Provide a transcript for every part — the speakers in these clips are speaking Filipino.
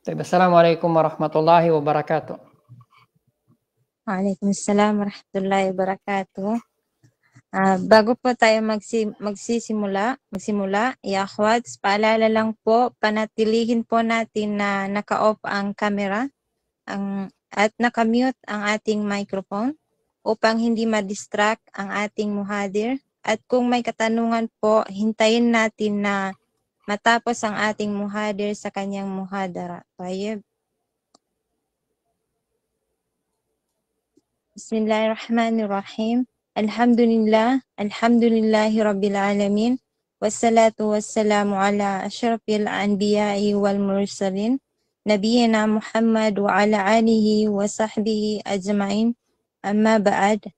طيب السلام عليكم ورحمة الله وبركاته. Waalaikumsalam warahmatullahi wabarakatuh. Bago po tayo magsimula, ya akhwats, paalala lang po, panatilihin po natin na naka-off ang camera at naka-mute ang ating microphone upang hindi ma-distract ang ating muhadir. At kung may katanungan po, hintayin natin na matapos ang ating muhadir sa kanyang muhadara. Tayyib. Bismillahirrahmanirrahim. Alhamdulillahi Rabbil Alamin. Wassalatu wassalamu ala asyrafil anbiya'i wal mursalin. Nabiyina Muhammad wa ala alihi wa sahbihi ajma'in. Amma ba'd.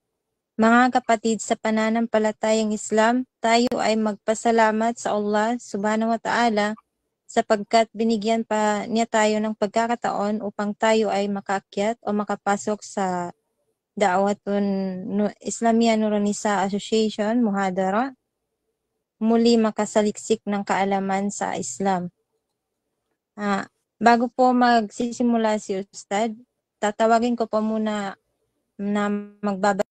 Mga kapatid sa pananampalatayang Islam, tayo ay magpasalamat sa Allah subhanahu wa ta'ala sapagkat binigyan pa niya tayo ng pagkakataon upang tayo ay makaakyat o makapasok sa Da'watun Islamiyah Nurun Nisa Association, Muhadara, muli makasaliksik ng kaalaman sa Islam. Bago po magsisimula si Ustad, tatawagin ko po muna na magbabasa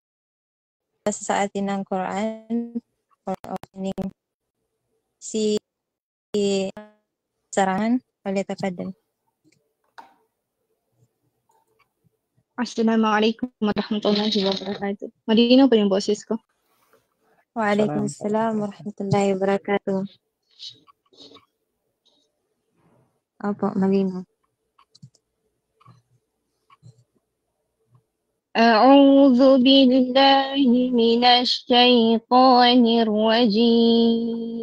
sa atin ng Quran for opening si Sarahan. Palitapad. Assalamualaikum warahmatullahi wabarakatuh. Malinaw pa yung boses ko? Waalaikumsalam warahmatullahi wabarakatuh. Opo, malinaw. A'udzu billahi minasy syaithanir rajim.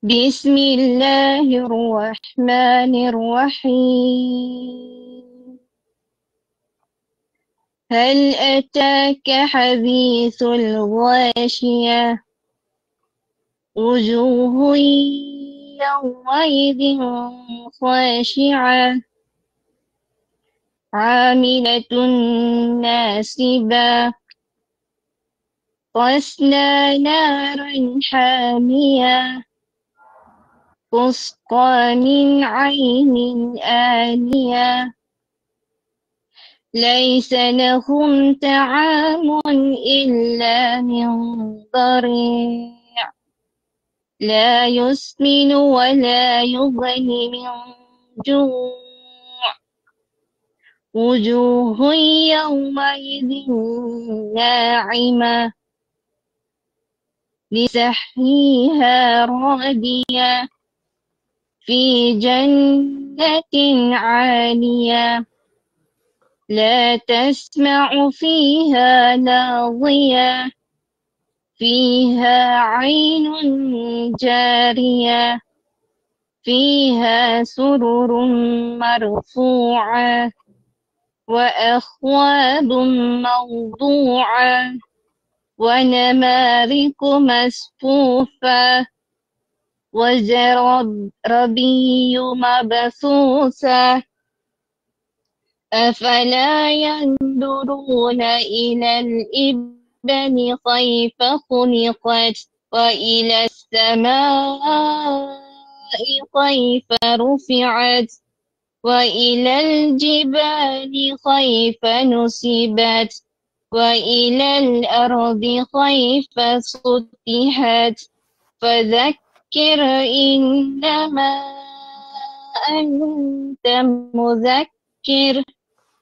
Bismillahirrahmanirrahim. Hal ataka hadithul ghashiyah. Wujuhun yawmaidin khashi'ah. Amilatun nasibah. Tasla naran hamiyah. تسقى من عين آنية ليس لهم طعام إلا من ضريع لا يسمن ولا يغني من جوع وجوه يومئذ ناعمة لسحرها راضية في جنة عالية لا تسمع فيها لاغية فيها عين جارية فيها سرر مرفوعة وأكواب موضوعة ونمارق مصفوفة وزرابي مبثوثة أفلا ينظرون إلى الإبل كيف خلقت وإلى السماء كيف رفعت وإلى الجبال كيف نصبت وإلى الأرض كيف سطحت فذكر إنما أنت مذكر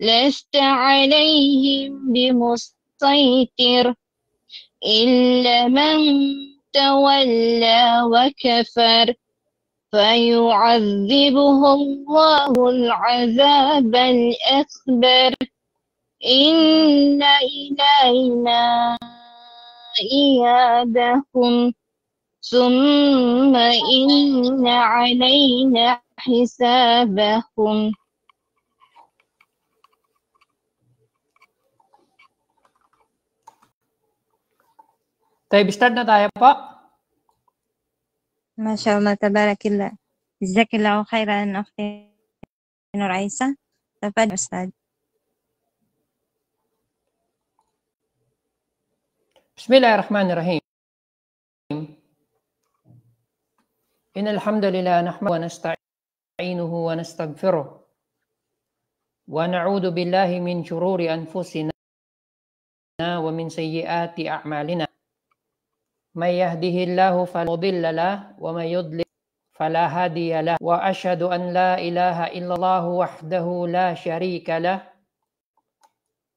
لست عليهم بمسيطر إلا من تولى وكفر فيعذبه الله العذاب الأكبر إن إلينا إيابهم ثم إن علينا حسابهم. طيب start na tayo po. Masya Allah, tabarakallah. Jazakillahu khairan, Akhti Nur Aisa. Tafadhal Ustad. Bismillahirrahmanirrahim. إن الحمد لله نحمده ونستعينه ونستغفره ونعوذ بالله من شرور أنفسنا ومن سيئات أعمالنا من يهده الله فلا مضل له ومن يضلل فلا هادي له وأشهد أن لا إله إلا الله وحده لا شريك له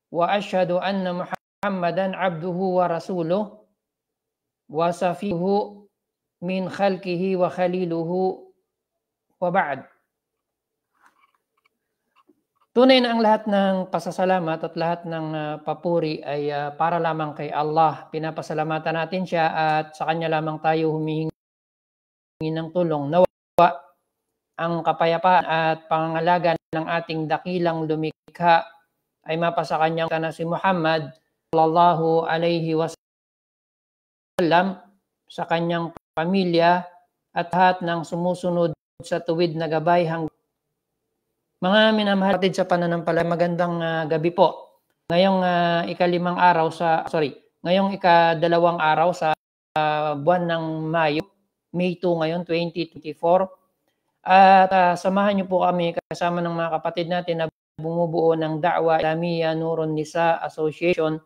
وأشهد أن محمدا عبده ورسوله وصفيه من خلقه وخليله وبعد. Tunay na ang lahat ng pasasalamat at lahat ng papuri ay para lamang kay Allah. Pinapasalamatan natin siya at sa kanya lamang tayo humihingi ng tulong. Nawa ang kapayapaan at pangangalaga ng ating dakilang lumikha ay mapasa kanyang na si Muhammad sallallahu alaihi wasallam, sa kanyang pamilya at lahat ng sumusunod sa tuwid na gabay hanggang mga minamahal natin sa pananampalataya. Magandang gabi po. Ngayong ngayong ikadalawang araw sa buwan ng Mayo, May 2 ngayon, 2024. At samahan niyo po kami kasama ng mga kapatid natin na bumubuo ng Da'wa Islamiyya Nurun Nisa Association.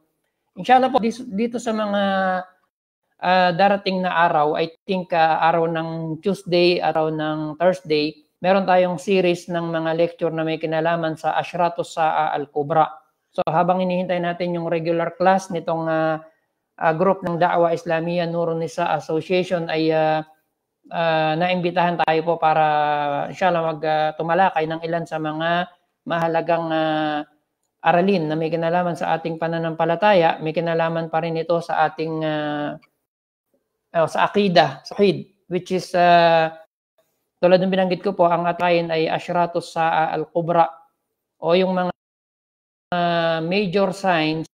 Inshallah po, dito sa mga darating na araw, I think araw ng Tuesday, araw ng Thursday, meron tayong series ng mga lecture na may kinalaman sa Ashratus Sa'a Al-Kubra. So habang hinihintay natin yung regular class nitong group ng Da'wa Islamiyya Nurun Nisa Association ay naimbitahan tayo po para inshallah tumalakay ng ilan sa mga mahalagang aralin na may kinalaman sa ating pananampalataya. May kinalaman pa rin ito sa ating sa Aqidah, Tauhid, which is tulad ng binanggit ko po, ang atin ay Ashratus Sa'a Al-Kubra o yung mga major signs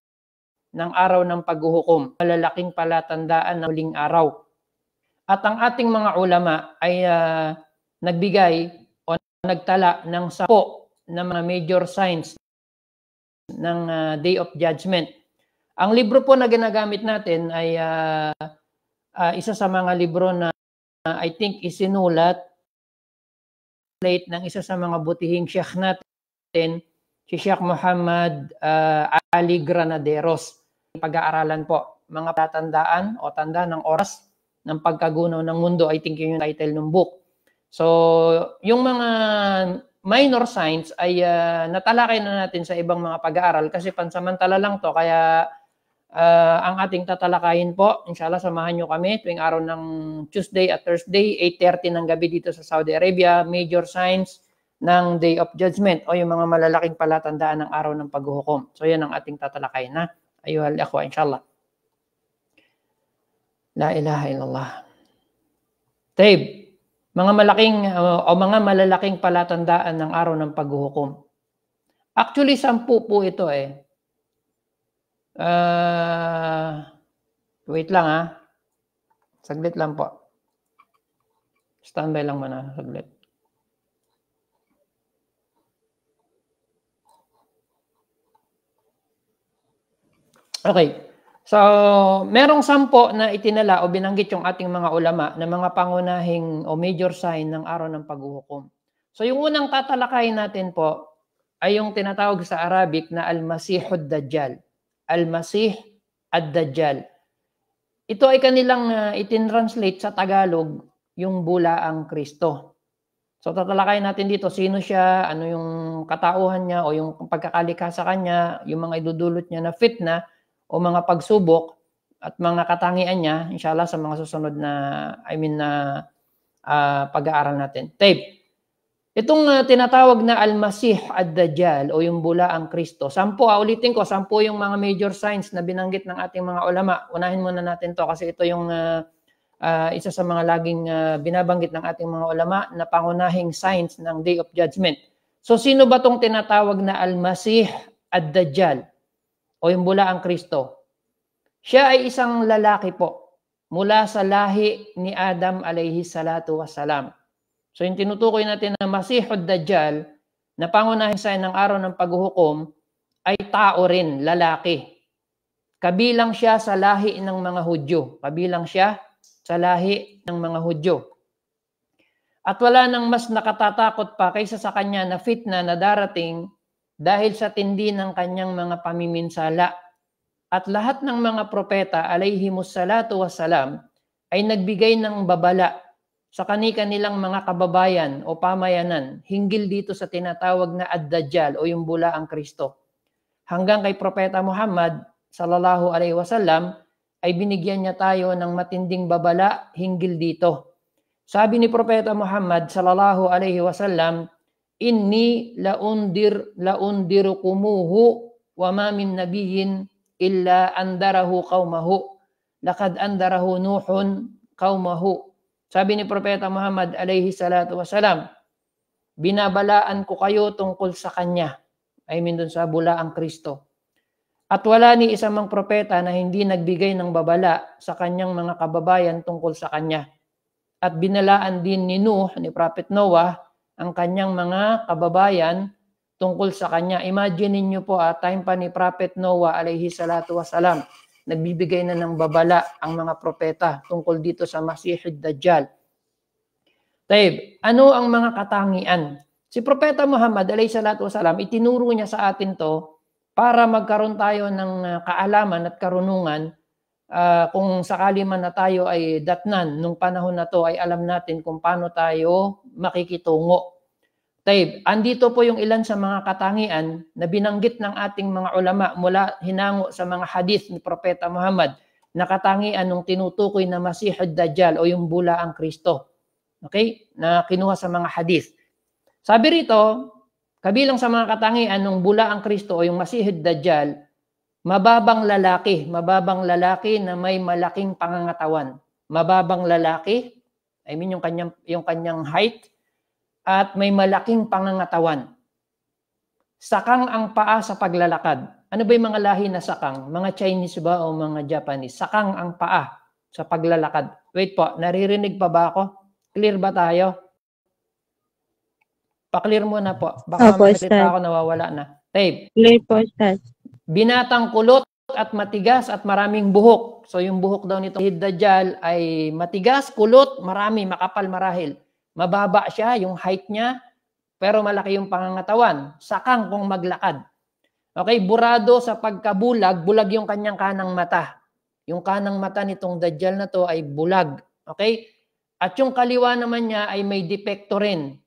ng araw ng paghuhukom, malalaking palatandaan ng huling araw. At ang ating mga ulama ay nagbigay o nagtala ng 10 na mga major signs ng Day of Judgment. Ang libro po na ginagamit natin ay isa sa mga libro na I think isinulat ng isa sa mga butihing Sheikh natin, si Sheikh Muhammad Ali Granaderos. Pag-aaralan po, mga palatandaan o tanda ng oras ng pagkagunaw ng mundo. I think yun yung title ng book. So, yung mga minor signs ay natalakay na natin sa ibang mga pag-aaral kasi pansamantala lang to. Kaya ang ating tatalakayin po, inshallah samahan nyo kami tuwing araw ng Tuesday at Thursday, 8:30 ng gabi dito sa Saudi Arabia, major signs ng Day of Judgment o yung mga malalaking palatandaan ng araw ng paghuhukom. So yan ang ating tatalakayin na. Ayuhal akhwa, inshallah. La ilaha illallah. Taib, mga mga malalaking palatandaan ng araw ng paghuhukom. Actually, 10 po ito eh. Wait lang saglit lang po. Standby lang muna saglit. Okay. So, merong 10 na itinala o binanggit yung ating mga ulama na mga pangunahing o major sign ng araw ng paghuhukom. So, yung unang tatalakayin natin po ay yung tinatawag sa Arabic na Al-Masihud Dajjal. Al-Masih ad-Dajjal. Ito ay kanilang itin-translate sa Tagalog yung bulaang Kristo. So tatalakayin natin dito sino siya, ano yung katauhan niya o yung pagkakalikha sa kanya, yung mga idudulot niya na fitna o mga pagsubok at mga katangian niya, inshallah sa mga susunod na pag-aaral natin. Tape. Itong tinatawag na Al-Masih ad-Dajjal o yung bulaang Kristo. 10, ulitin ko, 10 yung mga major signs na binanggit ng ating mga ulama. Unahin muna natin to kasi ito yung isa sa mga laging binabanggit ng ating mga ulama na pangunahing signs ng Day of Judgment. So sino ba tong tinatawag na Al-Masih ad-Dajjal o yung bulaang Kristo? Siya ay isang lalaki po mula sa lahi ni Adam alayhi salatu wassalam. So yung tinutukoy natin na Masihud Dajjal na pangunahing sign ng araw ng paghuhukom ay tao rin, lalaki. Kabilang siya sa lahi ng mga Hudyo. Kabilang siya sa lahi ng mga Hudyo. At wala nang mas nakatatakot pa kaysa sa kanya na fitna na darating dahil sa tindi ng kanyang mga pamiminsala. At lahat ng mga propeta alayhimus salatu wassalam ay nagbigay ng babala sa kani-kanilang mga kababayan o pamayanan hinggil dito sa tinatawag na Ad-Dajjal o yung bulaang Kristo. Hanggang kay Propeta Muhammad sallallahu alaihi wasallam ay binigyan niya tayo ng matinding babala hinggil dito. Sabi ni Propeta Muhammad sallallahu alaihi wasallam, "Inni laundirukumuhu wa ma min nabiyyin illa andarahu qaumahu. Laqad andarahu Nuhun qaumahu." Sabi ni Propeta Muhammad alaihi salatu wasalam, binabalaan ko kayo tungkol sa kanya. I mean dun sa bulaang Kristo. At wala ni isang mang propeta na hindi nagbigay ng babala sa kanyang mga kababayan tungkol sa kanya. At binalaan din ni Nuh, ni Prophet Noah, ang kanyang mga kababayan tungkol sa kanya. Imagine niyo po, time pa ni Prophet Noah alaihi salatu wasalam, nagbibigay na ng babala ang mga propeta tungkol dito sa Masihid Dajjal. Taib, ano ang mga katangian? Si Propeta Muhammad alayhi salatu wasalam, itinuro niya sa atin to para magkaroon tayo ng kaalaman at karunungan kung sakali man na tayo ay datnan nung panahon na to ay alam natin kung paano tayo makikitungo. Taib, andito po yung ilan sa mga katangian na binanggit ng ating mga ulama mula hinango sa mga hadith ni Propeta Muhammad na katangian ng tinutukoy na Masihid Dajjal o yung bulaang Kristo. Okay? Na kinuha sa mga hadith. Sabi rito, kabilang sa mga katangian ng bulaang Kristo o yung Masihid Dajjal, mababang lalaki na may malaking pangangatawan. Mababang lalaki, I mean yung kanyang height, at may malaking pangangatawan. Sakang ang paa sa paglalakad. Ano ba yung mga lahi na sakang? Mga Chinese ba o mga Japanese? Sakang ang paa sa paglalakad. Wait po, naririnig pa ba ako? Clear ba tayo? Pa-clear muna po. Baka mamaya ako nawawala na. Tape. Clear po, Ustad. Binatang kulot at matigas at maraming buhok. So yung buhok daw nito Dajjal ay matigas, kulot, marami, makapal marahil. Mababa siya, yung height niya, pero malaki yung pangangatawan. Sakang kung maglakad. Okay, burado sa pagkabulag, bulag yung kanyang kanang mata. Yung kanang mata nitong Dajjal na to ay bulag. Okay? At yung kaliwa naman niya ay may depekto rin.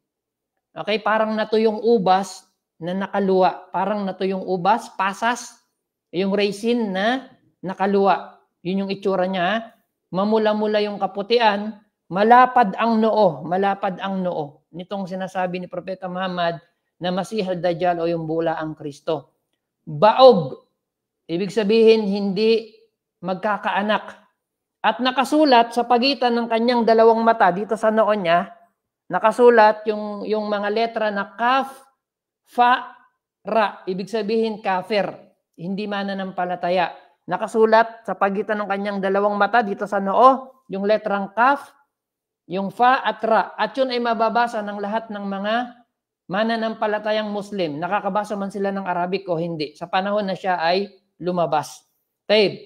Okay, parang natuyong ubas na nakaluwa. Parang natuyong ubas, pasas, yung raisin na nakaluwa. Yun yung itsura niya. Mamula-mula yung kaputian, malapad ang noo nitong sinasabi ni Propeta Muhammad na Masihid Dajjal o yung bulaang Kristo. Baog, ibig sabihin hindi magkakaanak. At nakasulat sa pagitan ng kanyang dalawang mata dito sa noo niya, nakasulat yung mga letra na kaf, fa, ra. Ibig sabihin kafir, hindi mananampalataya. Nakasulat sa pagitan ng kanyang dalawang mata dito sa noo, yung letrang kaf, yung fa at ra. At yun ay mababasa ng lahat ng mga mananampalatayang Muslim. Nakakabasa man sila ng Arabic o hindi. Sa panahon na siya ay lumabas. Taib,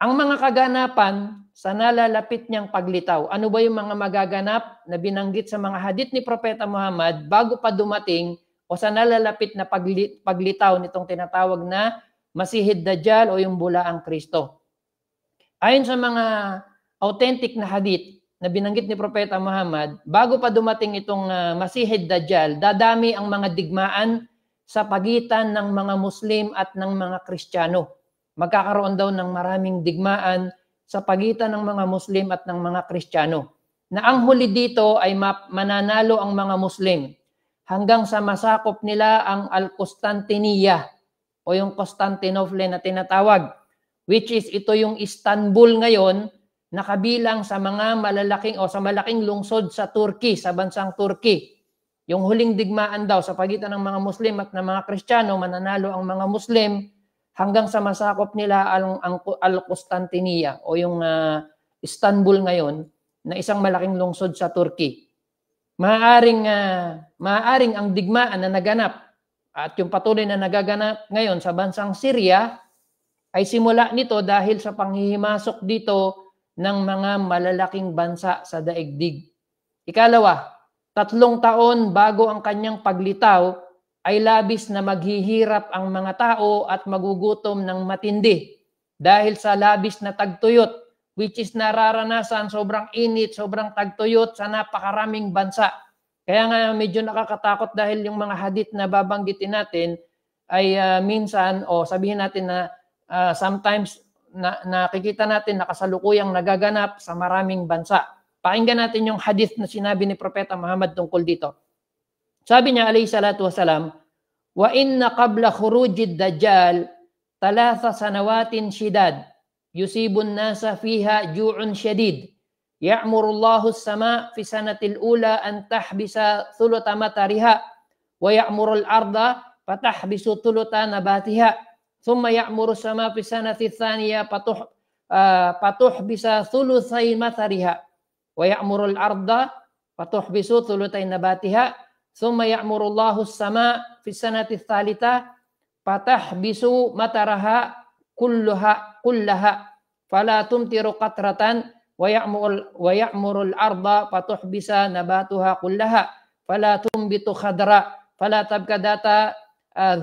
ang mga kaganapan sa nalalapit niyang paglitaw. Ano ba yung mga magaganap na binanggit sa mga hadith ni Propeta Muhammad bago pa dumating o sa nalalapit na paglitaw nitong tinatawag na Masihid Dajjal o yung bulaang Kristo? Ayon sa mga authentic na hadith na binanggit ni Propeta Muhammad, bago pa dumating itong Masihid Dajjal, dadami ang mga digmaan sa pagitan ng mga Muslim at ng mga Kristiyano. Magkakaroon daw ng maraming digmaan sa pagitan ng mga Muslim at ng mga Kristiyano. Na ang huli dito ay mananalo ang mga Muslim hanggang sa masakop nila ang Al-Constantiniya o yung Constantinople na tinatawag, which is ito yung Istanbul ngayon, nakabilang sa mga malalaking o sa malaking lungsod sa Turkey, sa bansang Turkey. Yung huling digmaan daw sa pagitan ng mga Muslim at ng mga Kristiyano, mananalo ang mga Muslim hanggang sa masakop nila ang Al-Constantiniya o yung Istanbul ngayon na isang malaking lungsod sa Turkey. Maaaring ang digmaan na naganap at yung patuloy na nagaganap ngayon sa bansang Syria ay simula nito dahil sa panghihimasok dito ng mga malalaking bansa sa daigdig. Ikalawa, 3 taon bago ang kanyang paglitaw ay labis na maghihirap ang mga tao at magugutom ng matindi dahil sa labis na tagtuyot, which is nararanasan sobrang init, sobrang tagtuyot sa napakaraming bansa. Kaya nga medyo nakakatakot dahil yung mga hadith na babanggitin natin ay minsan o sabihin natin na sometimes nakikita natin nakasalukuyang nagaganap sa maraming bansa. Pakinggan natin yung hadith na sinabi ni Propeta Muhammad tungkol dito. Sabi niya alayhi salatu wasalam, wa inna qabla khurujid dajjal 3 sanawatin shidad yusibun nasa fiha ju'un shadid ya'murullahu as-sama' fi sanatil ula an tahbisa thuluta matariha wa ya'murul arda fatahbisu thuluta nabatiha thumma ya'muru as-sama' fi sanati thaniya patuhbisa thulutsay matariha wa ya'murul arda patuhbisu thulutsay nabatiha thumma ya'murullahu as-sama' fi sanati thalitha fatahbisu mataraha kullaha fala tumtiru qatratan wa ya'murul arda fatuhbisa nabatuha kullaha fala tumbitu khadra fala tabka data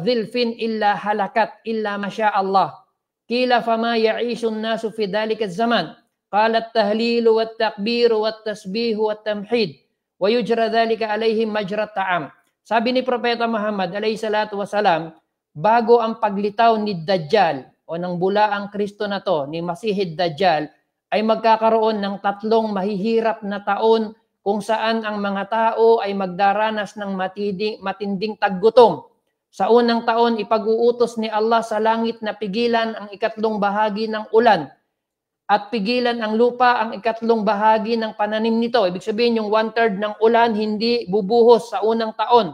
dhilfin illa halakat illa masya Allah. Qila fama ya'ishu an-nasu fi dhalika az-zaman qala at-tahlilu wat-takbiru wat-tasbihu wat-tamhid wa yujra dhalika alayhim majra at-ta'am. Sabi ni Propeta Muhammad alayhi salatu wasalam, bago ang paglitaw ni Dajjal o ng bulaang Kristo na to, ni Masihid Dajjal, ay magkakaroon ng 3 mahihirap na taon kung saan ang mga tao ay magdaranas ng matinding taggutom. Sa unang taon, ipag-uutos ni Allah sa langit na pigilan ang 2 bahagi ng ulan at pigilan ang lupa ang 2 bahagi ng pananim nito. Ibig sabihin yung 1/3 ng ulan hindi bubuhos sa unang taon.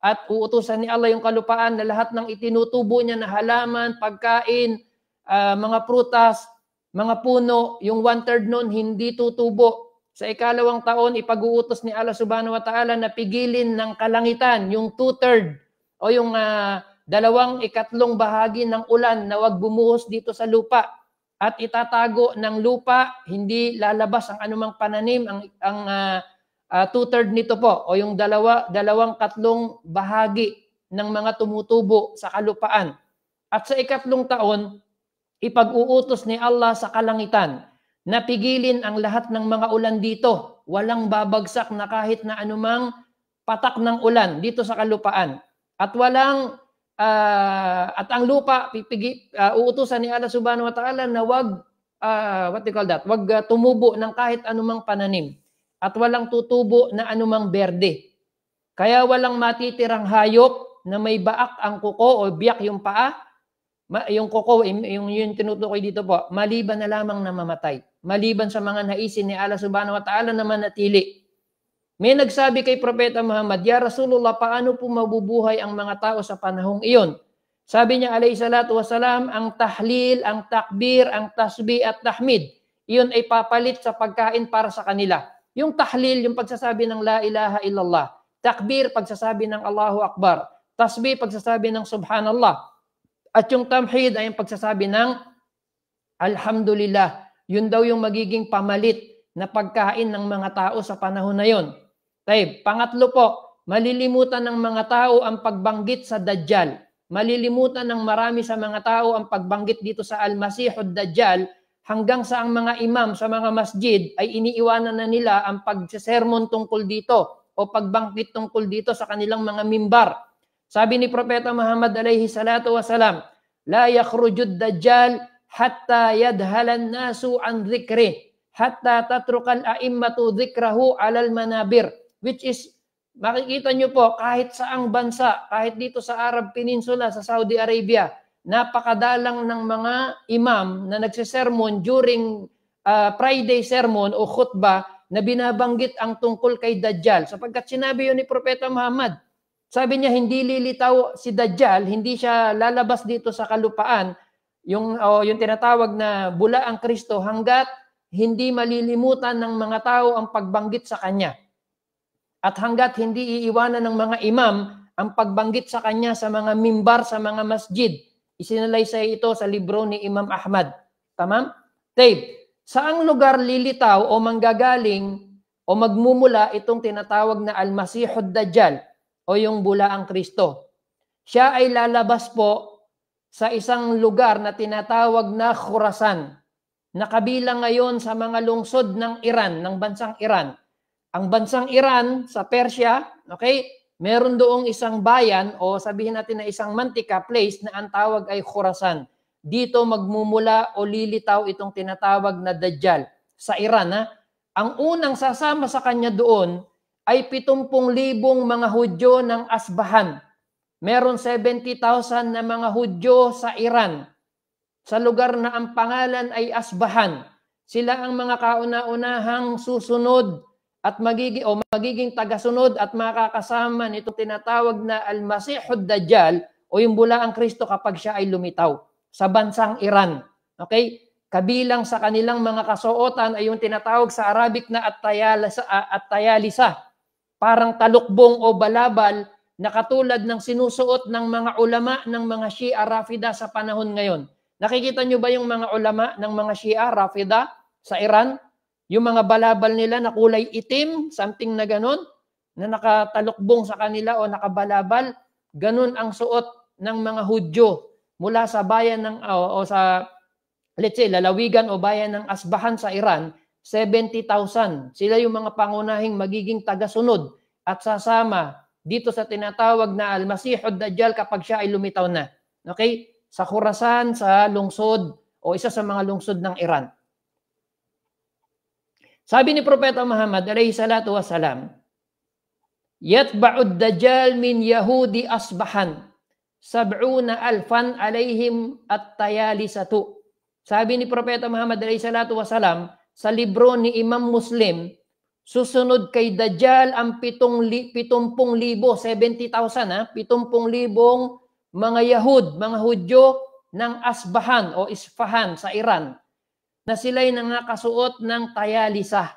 At uutusan ni Allah yung kalupaan na lahat ng itinutubo niya na halaman, pagkain, mga prutas, mga puno, yung 1/3 nun hindi tutubo. Sa 2nd taon, ipag-uutos ni Allah subhanahu wa ta'ala na pigilin ng kalangitan, yung 2/3 o yung 2/3 bahagi ng ulan na wag bumuhos dito sa lupa. At itatago ng lupa, hindi lalabas ang anumang pananim, ang 2/3 nito po o yung 2/3 bahagi ng mga tumutubo sa kalupaan. At sa 2nd taon, ipag-uutos ni Allah sa kalangitan na pigilin ang lahat ng mga ulan dito. Walang babagsak na kahit na anumang patak ng ulan dito sa kalupaan. At walang at ang lupa uutusan ni Allah subhanahu wa ta'ala na wag wag tumubo ng kahit anumang pananim at walang tutubo na anumang berde. Kaya walang matitirang hayop na may baak ang kuko o biyak yung paa. Yung kuko, yung tinutukoy dito po, maliban na lamang na mamatay. Maliban sa mga naisin ni Allah subhanahu wa ta'ala na manatili. May nagsabi kay Propeta Muhammad, Ya Rasulullah, paano po mabubuhay ang mga tao sa panahong iyon? Sabi niya, alayhi salatu wasalam, ang tahlil, ang takbir, ang tasbih at tahmid, iyon ay papalit sa pagkain para sa kanila. Yung tahlil, yung pagsasabi ng la ilaha illallah. Takbir, pagsasabi ng Allahu Akbar. Tasbih, pagsasabi ng Subhanallah. At yung tamhid ay yung pagsasabi ng Alhamdulillah. Yun daw yung magiging pamalit na pagkain ng mga tao sa panahon na yun. Pangatlo po, malilimutan ng mga tao ang pagbanggit sa Dajjal. Malilimutan ng marami sa mga tao ang pagbanggit dito sa Al-Masihud Dajjal hanggang sa ang mga imam sa mga masjid ay iniiwanan na nila ang pagsesermon tungkol dito o pagbanggit tungkol dito sa kanilang mga mimbar. Sabi ni Propeta Muhammad alayhi salatu wasalam, La yakhrujud Dajjal hatta yadhalan nasu an dhikri hatta tatrukal a'immatu dhikrahu alal manabir. Which is, makikita nyo po, kahit saang bansa, kahit dito sa Arab Peninsula, sa Saudi Arabia, napakadalang ng mga imam na nagsisermon during Friday sermon o khutbah na binabanggit ang tungkol kay Dajjal. Sapagkat sinabi yun ni Propeta Muhammad, sabi niya, hindi lilitaw si Dajjal, hindi siya lalabas dito sa kalupaan, yung tinatawag na bula ang Kristo, hanggat hindi malilimutan ng mga tao ang pagbanggit sa kanya. At hanggat hindi iiwanan ng mga imam ang pagbanggit sa kanya sa mga mimbar, sa mga masjid. Isinalaysay ito sa libro ni Imam Ahmad. Tamam? Saang lugar lilitaw o manggagaling o magmumula itong tinatawag na Al-Masihud Dajjal o yung bulaang Kristo? Siya ay lalabas po sa isang lugar na tinatawag na Khurasan, na kabilang ngayon sa mga lungsod ng Iran, ng bansang Iran. Ang bansang Iran sa Persia, okay, meron doong isang bayan o sabihin natin na isang mantika place na ang tawag ay Khurasan. Dito magmumula o lilitaw itong tinatawag na Dajjal sa Iran. Ha? Ang unang sasama sa kanya doon ay 70,000 mga Hudyo ng Asbahan. Meron 70,000 na mga Hudyo sa Iran, sa lugar na ang pangalan ay Asbahan. Sila ang mga kauna-unahang susunod at magiging tagasunod at makakasama nitong tinatawag na Al-Masihud Dajjal o yung bulaang Kristo kapag siya ay lumitaw sa bansang Iran. Okay? Kabilang sa kanilang mga kasuotan ay yung tinatawag sa Arabic na at-tayalisa. Parang talukbong o balabal na katulad ng sinusuot ng mga ulama ng mga Shia Rafida sa panahon ngayon. Nakikita nyo ba yung mga ulama ng mga Shia Rafida sa Iran? Yung mga balabal nila na kulay itim, something na ganun, na nakatalukbong sa kanila o nakabalabal, ganun ang suot ng mga Hudyo mula sa bayan ng o sa let's say lalawigan o bayan ng Asbahan sa Iran. 70,000. Sila yung mga pangunahing magiging tagasunod at sasama dito sa tinatawag na Al-Masihud Dajjal kapag siya ay lumitaw na. Okay? Sa Khurasan, sa lungsod o isa sa mga lungsod ng Iran. Sabi ni Propeta Muhammad alayhi salatu wasalam, yatba'ud Dajjal min Yahudi Asbahan 70,000 alayhim at-tayalisatu. Sabi ni Propeta Muhammad alayhi salatu wasalam sa libro ni Imam Muslim, susunod kay Dajjal ang 70,000, 70,000 mga Yahud, mga Hudyo ng Asbahan o Isfahan sa Iran, na sila'y nangakasuot ng tayalisa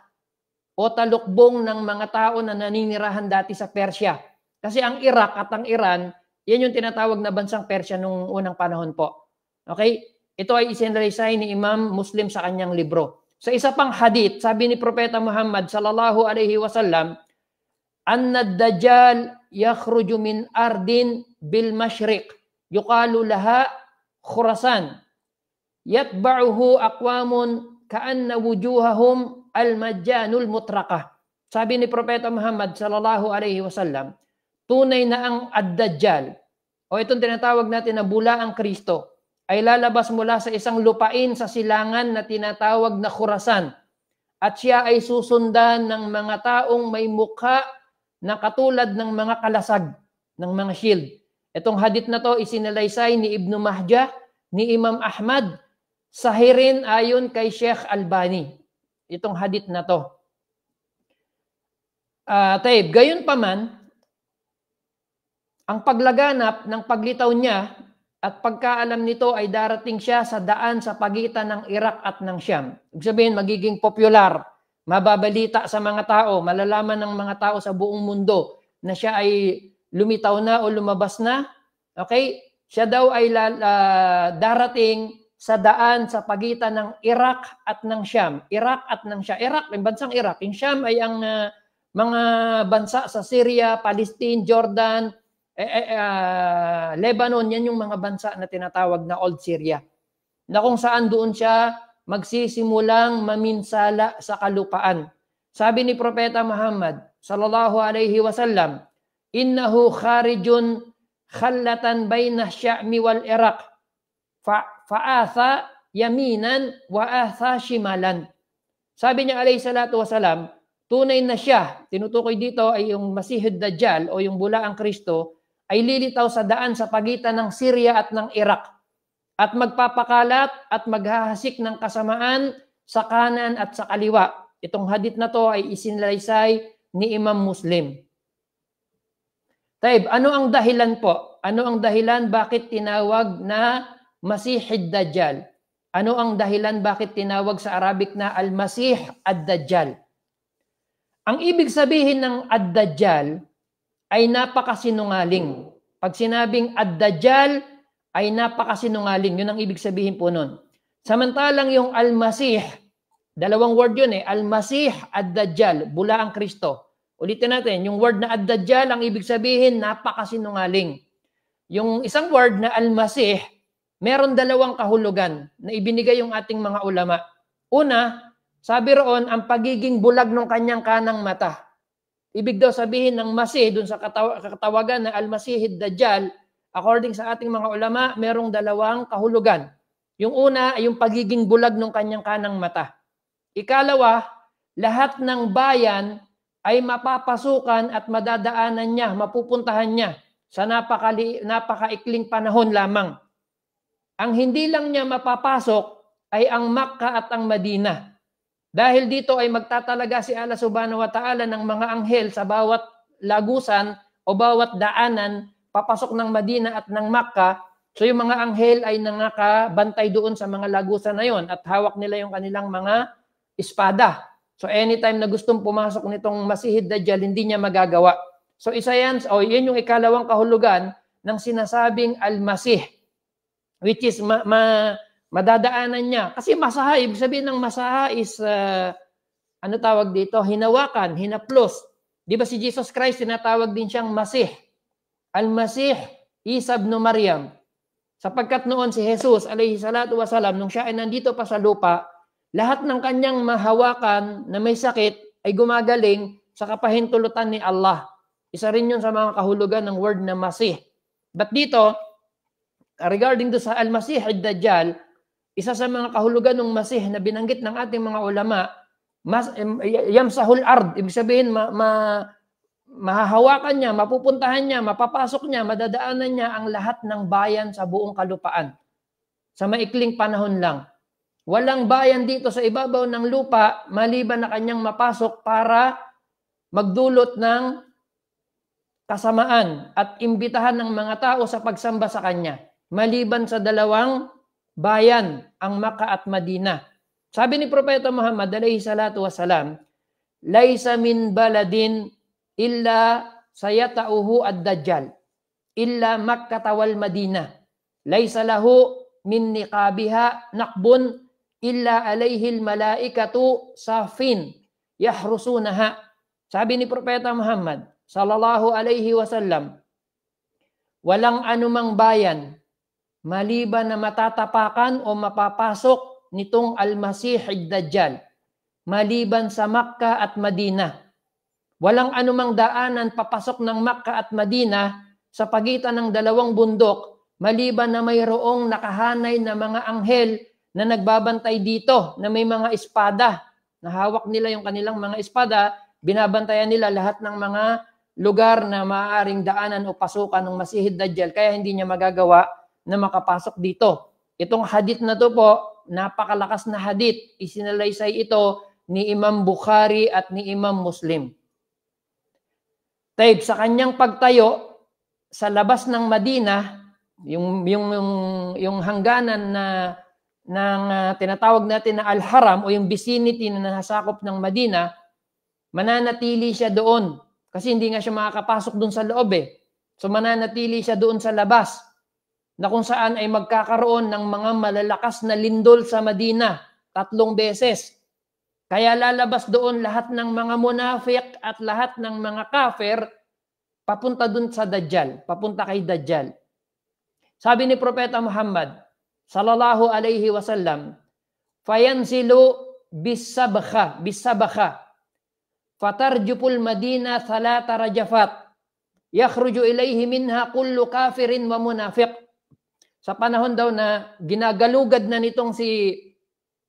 o talukbong ng mga tao na naninirahan dati sa Persia. Kasi ang Iraq at ang Iran, yan yung tinatawag na bansang Persia nung unang panahon po. Okay? Ito ay isinalaysay ni Imam Muslim sa kanyang libro. Sa isa pang hadith, sabi ni Propeta Muhammad sallallahu alaihi wasallam, anna ad-Dajjal yakhruju min ardin bil mashriq yuqalu laha Khurasan. Yatba'uhu aqwamun ka'anna wujuhahum al-majjanul mutraqah. Sabi ni Propeta Muhammad sallallahu alaihi wasallam, tunay na ang ad-Dajjal o itong tinatawag natin na bulaang Kristo ay lalabas mula sa isang lupain sa silangan na tinatawag na Khurasan. At siya ay susundan ng mga taong may mukha na katulad ng mga kalasag, ng mga shield. Itong hadith na to isinalaysay ni Ibn Mahjah, ni Imam Ahmad, sahirin ayon kay Sheikh Albani. Itong hadith na to. Gayon pa man, ang paglaganap ng paglitaw niya at pagkaalam nito ay darating siya sa daan sa pagitan ng Iraq at ng Syam. Ibig sabihin, magiging popular, mababalita sa mga tao, malalaman ng mga tao sa buong mundo na siya ay lumitaw na o lumabas na. Okay? Siya daw ay darating sa daan sa pagitan ng Iraq at ng Syam. Iraq at ng Syam. Iraq, yung bansang Iraq. Yung Syam ay ang mga bansa sa Syria, Palestine, Jordan, Lebanon, yan yung mga bansa na tinatawag na Old Syria. Na kung saan doon siya magsisimulang maminsala sa kalupaan. Sabi ni Propeta Muhammad sallallahu alaihi wasallam, innahu kharijun khallatan bayna Sya'mi wal Iraq fa'atha yaminan wa atha shimalan. Sabi niya alayhi salatu wasalam, tunay na siya, tinutukoy dito ay yung Masihud Dajjal o yung bulaang Kristo, ay lilitaw sa daan sa pagitan ng Syria at ng Iraq at magpapakalat at maghahasik ng kasamaan sa kanan at sa kaliwa. Itong hadith na to ay isinalaysay ni Imam Muslim. Taib, ano ang dahilan po? Ano ang dahilan bakit tinawag na Masihid Dajjal? Ano ang dahilan bakit tinawag sa Arabic na Al-Masih ad-Dajjal? Ang ibig sabihin ng ad-Dajjal ay napakasinungaling. Pag sinabing ad-Dajjal ay napakasinungaling. Yun ang ibig sabihin po nun. Samantalang yung Al-Masih Dalawang word yun Al-Masih ad-Dajjal, bula ang Kristo. Ulitin natin, yung word na ad-Dajjal, ang ibig sabihin, napakasinungaling. Yung isang word na Al-Masih, meron dalawang kahulugan na ibinigay yung ating mga ulama. Una, sabi roon, ang pagiging bulag ng kanyang kanang mata. Ibig daw sabihin ng Masih, dun sa katawagan na Al-Masih ad-Dajjal, according sa ating mga ulama, merong dalawang kahulugan. Yung una ay yung pagiging bulag ng kanyang kanang mata. Ikalawa, lahat ng bayan ay mapapasukan at madadaanan niya, mapupuntahan niya sa napakaikling panahon lamang. Ang hindi lang niya mapapasok ay ang Makkah at ang Madina. Dahil dito ay magtatalaga si Allah subhanahu wa ta'ala ng mga anghel sa bawat lagusan o bawat daanan papasok ng Madina at ng Makkah. So yung mga anghel ay nakabantay doon sa mga lagusan na yon at hawak nila yung kanilang mga espada. So anytime na gustong pumasok nitong Masih ad-Dajjal, hindi niya magagawa. So isa yan, yan yung ikalawang kahulugan ng sinasabing Al-Masih, which is madadaanan niya. Kasi masaha, ibig sabihin ng masaha is, ano tawag dito? Hinawakan, hinaplos. Di ba si Jesus Christ, tinatawag din siyang Masih. Al-Masih, Isa ibn Maryam. Sapagkat noon si Jesus, alayhi salatu wasalam, nung siya ay nandito pa sa lupa, lahat ng kanyang mahawakan na may sakit ay gumagaling sa kapahintulutan ni Allah. Isa rin yun sa mga kahulugan ng word na Masih. But dito, regarding do sa Al-Masih ad-Dajjal, isa sa mga kahulugan ng Masih na binanggit ng ating mga ulama, yamsahul ard, ibig sabihin mahahawakan niya, mapupuntahan niya, mapapasok niya, madadaanan niya ang lahat ng bayan sa buong kalupaan. Sa maikling panahon lang. Walang bayan dito sa ibabaw ng lupa maliban na kanyang mapasok para magdulot ng kasamaan at imbitahan ng mga tao sa pagsamba sa kanya. Maliban sa dalawang bayan, ang Makkah at Madina. Sabi ni Propeta Muhammad alayhi salatu wasalam, "Laisa min baladin illa sayata'uhu ad-Dajjal, illa Makkah wal Madinah. Laisa lahu min niqabiha naqbun illa alayhil malaikatu safin yahrusunaha." Sabi ni Propeta Muhammad sallallahu alayhi wasallam, walang anumang bayan maliban na matatapakan o mapapasok nitong Al-Masih ad-Dajjal, maliban sa Makkah at Madina. Walang anumang daanan papasok ng Makkah at Madina sa pagitan ng dalawang bundok, maliban na mayroong nakahanay na mga anghel na nagbabantay dito, na may mga espada. Nahawak nila yung kanilang mga espada, binabantayan nila lahat ng mga lugar na maaaring daanan o pasukan ng Masih ad-Dajjal, kaya hindi niya magagawa na makapasok dito. Itong hadith na to po, napakalakas na hadith. Isinalaysay ito ni Imam Bukhari at ni Imam Muslim. Taib, sa kanyang pagtayo sa labas ng Madina, yung hangganan ng tinatawag natin na Al-Haram o yung vicinity na nasakop ng Madina, mananatili siya doon. Kasi hindi nga siya makakapasok doon sa loob So mananatili siya doon sa labas, na kung saan ay magkakaroon ng mga malalakas na lindol sa Madina 3 beses. Kaya lalabas doon lahat ng mga munafik at lahat ng mga kafir papunta doon sa Dajjal, papunta kay Dajjal. Sabi ni Propeta Muhammad sallallahu alayhi wasallam, fayanzilu bisabakha fatarjupul Madina 3 rajafat yakhruju ilayhi minha kullu kafirin wa munafiq. Sa panahon daw na ginagalugad na nitong si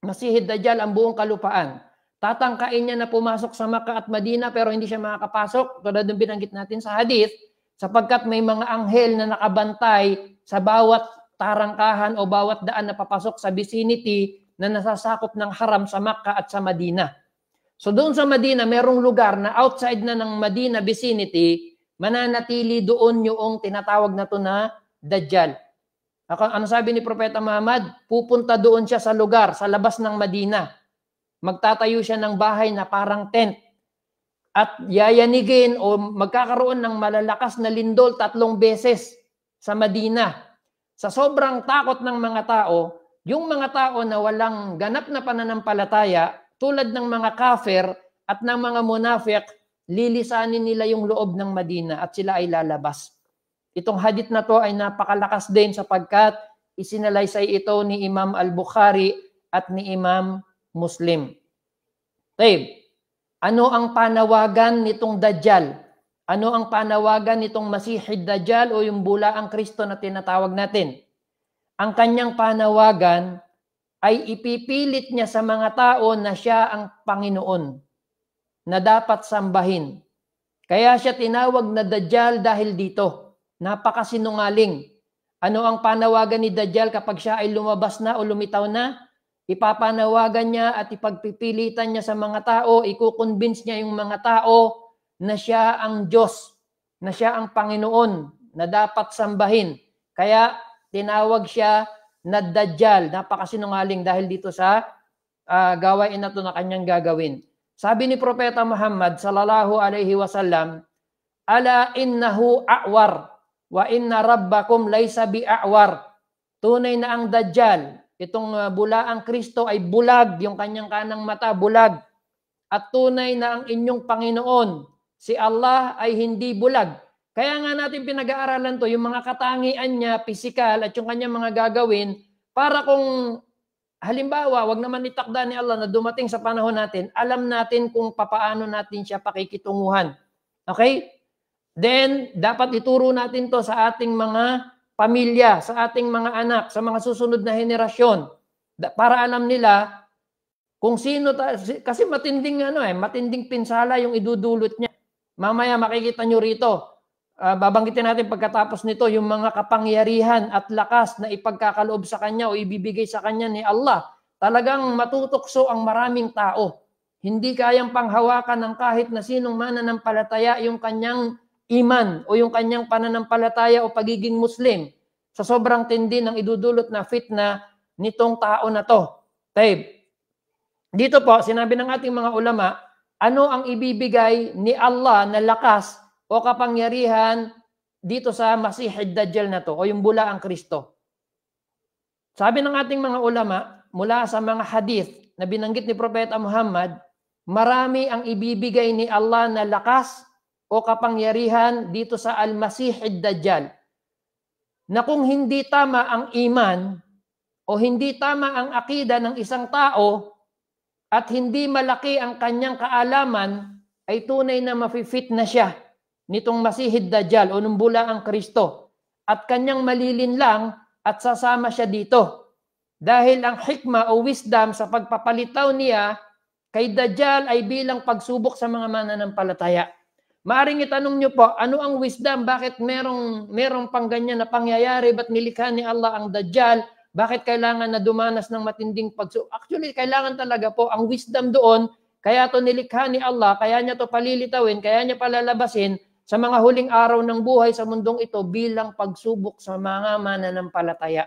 Masih ad-Dajjal ang buong kalupaan, tatangkain niya na pumasok sa Makkah at Madina pero hindi siya makakapasok, tulad ng binanggit natin sa hadith, sapagkat may mga anghel na nakabantay sa bawat tarangkahan o bawat daan na papasok sa vicinity na nasasakop ng haram sa Makkah at sa Madina. So doon sa Madina, merong lugar na outside na ng Madina vicinity, mananatili doon yung tinatawag na to na Dajjal. Ano sabi ni Propeta Muhammad? Pupunta doon siya sa lugar, sa labas ng Madina. Magtatayo siya ng bahay na parang tent. At yayanigin o magkakaroon ng malalakas na lindol 3 beses sa Madina. Sa sobrang takot ng mga tao, yung mga tao na walang ganap na pananampalataya, tulad ng mga kafir at ng mga munafiq, lilisanin nila yung loob ng Madina at sila ay lalabas. Itong hadith na to ay napakalakas din sapagkat isinalaysay ito ni Imam Al-Bukhari at ni Imam Muslim. Taib, ano ang panawagan nitong Dajjal? Ano ang panawagan nitong Masihid Dajjal o yung bulaang Kristo na tinatawag natin? Ang kanyang panawagan ay ipipilit niya sa mga tao na siya ang Panginoon na dapat sambahin. Kaya siya tinawag na Dajjal dahil dito. Napakasinungaling. Ano ang panawagan ni Dajjal kapag siya ay lumabas na o lumitaw na? Ipapanawagan niya at ipagpipilitan niya sa mga tao, ikukonvince niya yung mga tao na siya ang Diyos, na siya ang Panginoon, na dapat sambahin. Kaya tinawag siya na Dajjal. Napakasinungaling dahil dito sa gawain na ito na kanyang gagawin. Sabi ni Propeta Muhammad sallallahu alaihi wasallam, ala innahu a'war wa inna rabbakum laysa bi'a'war. Tunay na ang Dajjal, itong bulaang Kristo ay bulag, yung kanyang kanang mata bulag. At tunay na ang inyong Panginoon, si Allah ay hindi bulag. Kaya nga natin pinag-aaralan to, yung mga katangian niya, pisikal, at yung kanyang mga gagawin, para kung halimbawa, wag naman itakda ni Allah na dumating sa panahon natin, alam natin kung papaano natin siya pakikitunguhan. Okay? Then, dapat ituro natin to sa ating mga pamilya, sa ating mga anak, sa mga susunod na henerasyon. Para alam nila kung sino, kasi matinding pinsala yung idudulot niya. Mamaya makikita nyo rito. Babanggitin natin pagkatapos nito yung mga kapangyarihan at lakas na ipagkakaloob sa kanya o ibibigay sa kanya ni Allah. Talagang matutukso ang maraming tao. Hindi kayang panghawakan ng kahit na sinong mananampalataya yung kanyang iman o yung kanyang pananampalataya o pagiging Muslim sa sobrang tindi ng idudulot na fitna nitong tao na to. Taib. Dito po, sinabi ng ating mga ulama, ano ang ibibigay ni Allah na lakas o kapangyarihan dito sa Masihid Dajjal na to o yung bulaang Kristo. Sabi ng ating mga ulama, mula sa mga hadith na binanggit ni Propeta Muhammad, marami ang ibibigay ni Allah na lakas o kapangyarihan dito sa Al-Masihid Dajjal. Na kung hindi tama ang iman o hindi tama ang akida ng isang tao at hindi malaki ang kanyang kaalaman, ay tunay na mafi-fit na siya nitong Masihid Dajjal o nung bulaang Kristo at kanyang malilinlang at sasama siya dito. Dahil ang hikma o wisdom sa pagpapalitaw niya kay Dajjal ay bilang pagsubok sa mga mananampalataya. Maaring itanong niyo po, ano ang wisdom? Bakit merong pang ganyan na pangyayari? Ba't nilikha ni Allah ang Dajjal? Bakit kailangan na dumanas ng matinding pagsubok? Actually, kailangan talaga po ang wisdom doon. Kaya to nilikha ni Allah, kaya niya to palilitawin, kaya niya palalabasin sa mga huling araw ng buhay sa mundong ito bilang pagsubok sa mga mananampalataya.